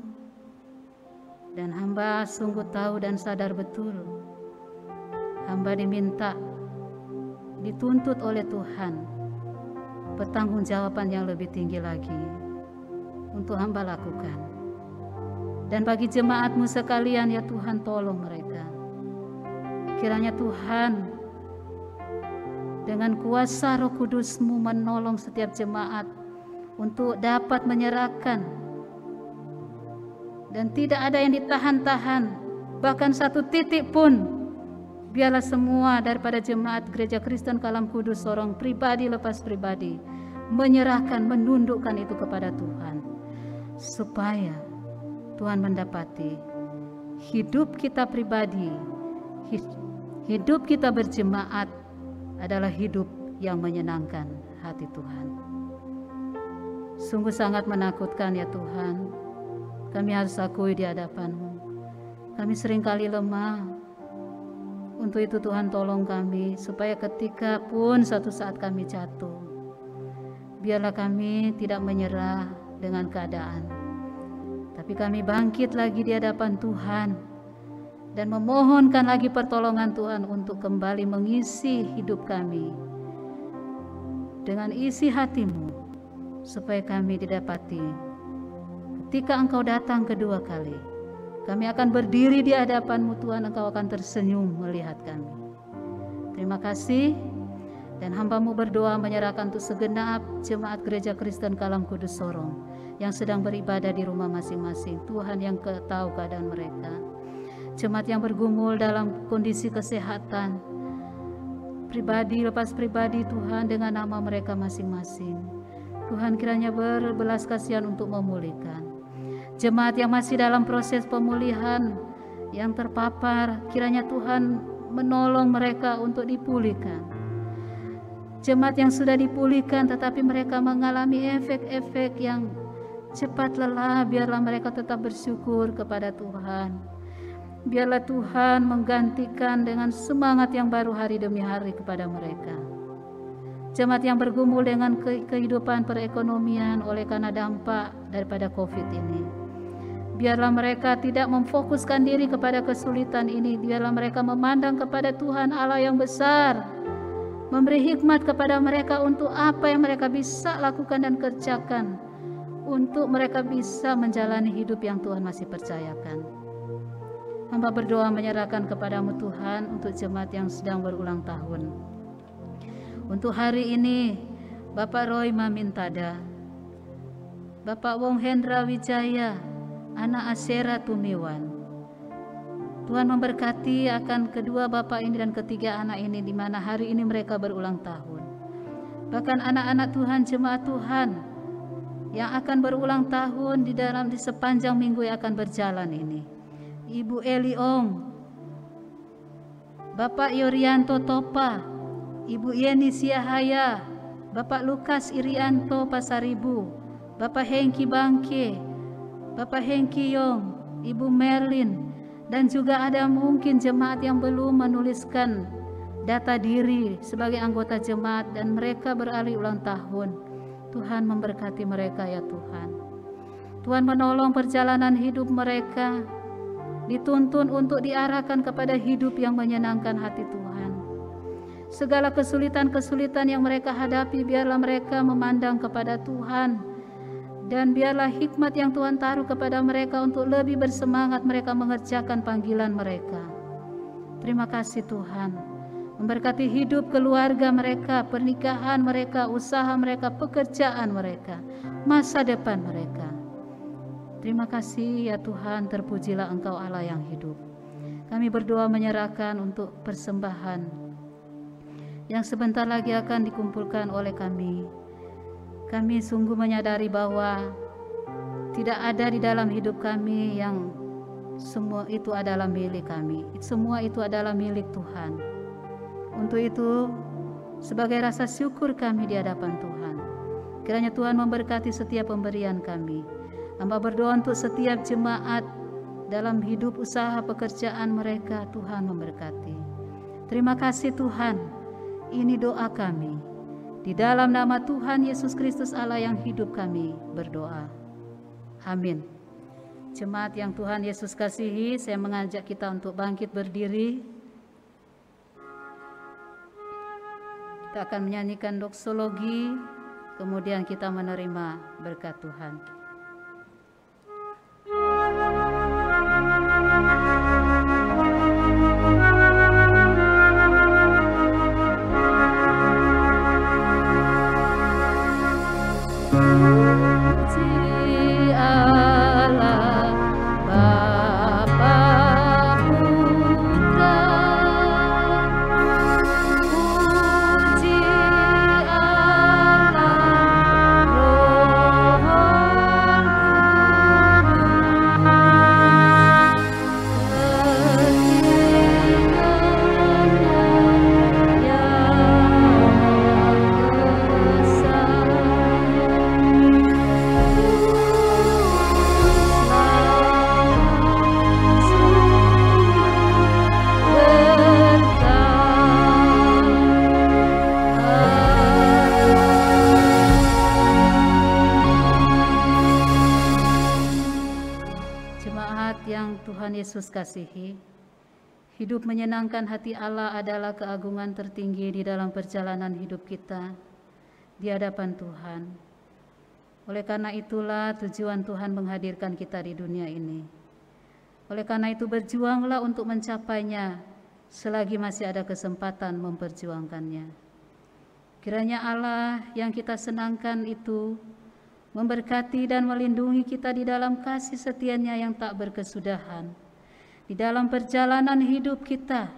Speaker 3: dan hamba sungguh tahu dan sadar betul, hamba diminta, dituntut oleh Tuhan, pertanggungjawaban yang lebih tinggi lagi untuk hamba lakukan. Dan bagi jemaat-Mu sekalian, ya Tuhan, tolong mereka. Kiranya Tuhan, dengan kuasa Roh Kudus-Mu menolong setiap jemaat untuk dapat menyerahkan. Dan tidak ada yang ditahan-tahan, bahkan satu titik pun Biarlah semua daripada jemaat Gereja Kristen Kalam Kudus Sorong, pribadi lepas pribadi, menyerahkan, menundukkan itu kepada Tuhan, supaya Tuhan mendapati hidup kita pribadi, hidup kita berjemaat adalah hidup yang menyenangkan hati Tuhan. Sungguh sangat menakutkan ya Tuhan, kami harus akui di hadapan-Mu, kami seringkali lemah. Untuk itu Tuhan tolong kami, supaya ketika pun suatu saat kami jatuh, biarlah kami tidak menyerah dengan keadaan, tapi kami bangkit lagi di hadapan Tuhan dan memohonkan lagi pertolongan Tuhan untuk kembali mengisi hidup kami dengan isi hati-Mu, supaya kami didapati ketika Engkau datang kedua kali, kami akan berdiri di hadapan-Mu Tuhan, Engkau akan tersenyum melihat kami. Terima kasih, dan hamba-Mu berdoa menyerahkan untuk segenap jemaat Gereja Kristen Kalam Kudus Sorong yang sedang beribadah di rumah masing-masing. Tuhan yang tahu keadaan mereka, jemaat yang bergumul dalam kondisi kesehatan, pribadi lepas pribadi Tuhan dengan nama mereka masing-masing. Tuhan kiranya berbelas kasihan untuk memulihkan. Jemaat yang masih dalam proses pemulihan, yang terpapar, kiranya Tuhan menolong mereka untuk dipulihkan. Jemaat yang sudah dipulihkan tetapi mereka mengalami efek-efek yang cepat lelah, biarlah mereka tetap bersyukur kepada Tuhan. Biarlah Tuhan menggantikan dengan semangat yang baru hari demi hari kepada mereka. Jemaat yang bergumul dengan kehidupan perekonomian oleh karena dampak daripada COVID ini, biarlah mereka tidak memfokuskan diri kepada kesulitan ini. Biarlah mereka memandang kepada Tuhan Allah yang besar, memberi hikmat kepada mereka untuk apa yang mereka bisa lakukan dan kerjakan, untuk mereka bisa menjalani hidup yang Tuhan masih percayakan. Hamba berdoa menyerahkan kepadamu Tuhan untuk jemaat yang sedang berulang tahun. Untuk hari ini, Bapak Roy Mamintada, Bapak Wong Hendra Wijaya, anak Asera Tumiwan. Tuhan memberkati akan kedua bapak ini dan ketiga anak ini, di mana hari ini mereka berulang tahun. Bahkan anak-anak Tuhan, jemaat Tuhan yang akan berulang tahun di sepanjang minggu yang akan berjalan ini. Ibu Eli Ong, Bapak Yorianto Topa, Ibu Yeni Siahaya, Bapak Lukas Irianto Pasaribu, Bapak Hengki Bangke, Bapak Hengki Yong, Ibu Merlin, dan juga ada mungkin jemaat yang belum menuliskan data diri sebagai anggota jemaat dan mereka beralih ulang tahun. Tuhan memberkati mereka ya Tuhan. Tuhan menolong perjalanan hidup mereka, dituntun untuk diarahkan kepada hidup yang menyenangkan hati Tuhan. Segala kesulitan-kesulitan yang mereka hadapi, biarlah mereka memandang kepada Tuhan, dan biarlah hikmat yang Tuhan taruh kepada mereka untuk lebih bersemangat mereka mengerjakan panggilan mereka. Terima kasih Tuhan, memberkati hidup keluarga mereka, pernikahan mereka, usaha mereka, pekerjaan mereka, masa depan mereka. Terima kasih ya Tuhan, terpujilah Engkau Allah yang hidup. Kami berdoa menyerahkan untuk persembahan yang sebentar lagi akan dikumpulkan oleh kami. Kami sungguh menyadari bahwa tidak ada di dalam hidup kami yang semua itu adalah milik kami. Semua itu adalah milik Tuhan. Untuk itu, sebagai rasa syukur kami di hadapan Tuhan, kiranya Tuhan memberkati setiap pemberian kami. Hamba berdoa untuk setiap jemaat dalam hidup usaha pekerjaan mereka, Tuhan memberkati. Terima kasih Tuhan, ini doa kami. Di dalam nama Tuhan Yesus Kristus Allah yang hidup kami berdoa. Amin. Jemaat yang Tuhan Yesus kasihi, saya mengajak kita untuk bangkit berdiri. Kita akan menyanyikan doksologi, kemudian kita menerima berkat Tuhan. Yesus kasihi, hidup menyenangkan hati Allah adalah keagungan tertinggi di dalam perjalanan hidup kita di hadapan Tuhan. Oleh karena itulah tujuan Tuhan menghadirkan kita di dunia ini. Oleh karena itu berjuanglah untuk mencapainya selagi masih ada kesempatan memperjuangkannya. Kiranya Allah yang kita senangkan itu memberkati dan melindungi kita di dalam kasih setia-Nya yang tak berkesudahan, di dalam perjalanan hidup kita,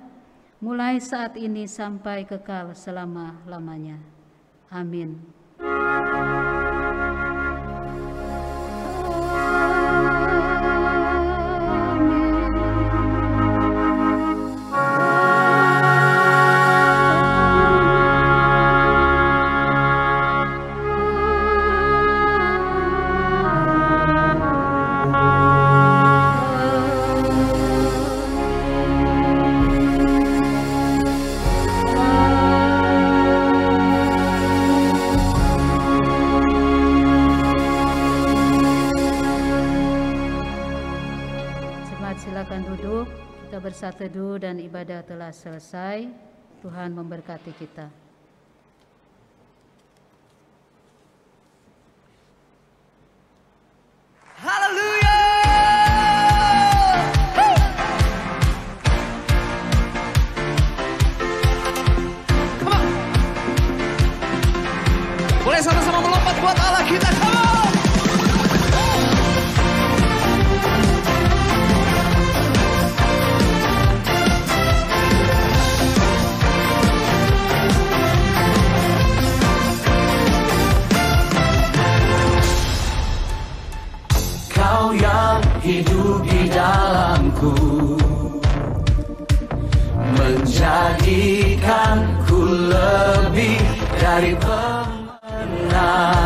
Speaker 3: mulai saat ini sampai kekal selama-lamanya. Amin. Silakan duduk, kita bersatu teduh dan ibadah telah selesai. Tuhan memberkati kita.
Speaker 5: Haleluya! Come on. Boleh sama-sama melompat buat Allah kita. Come on. Kau yang hidup di dalamku, menjadikanku lebih dari pemenang.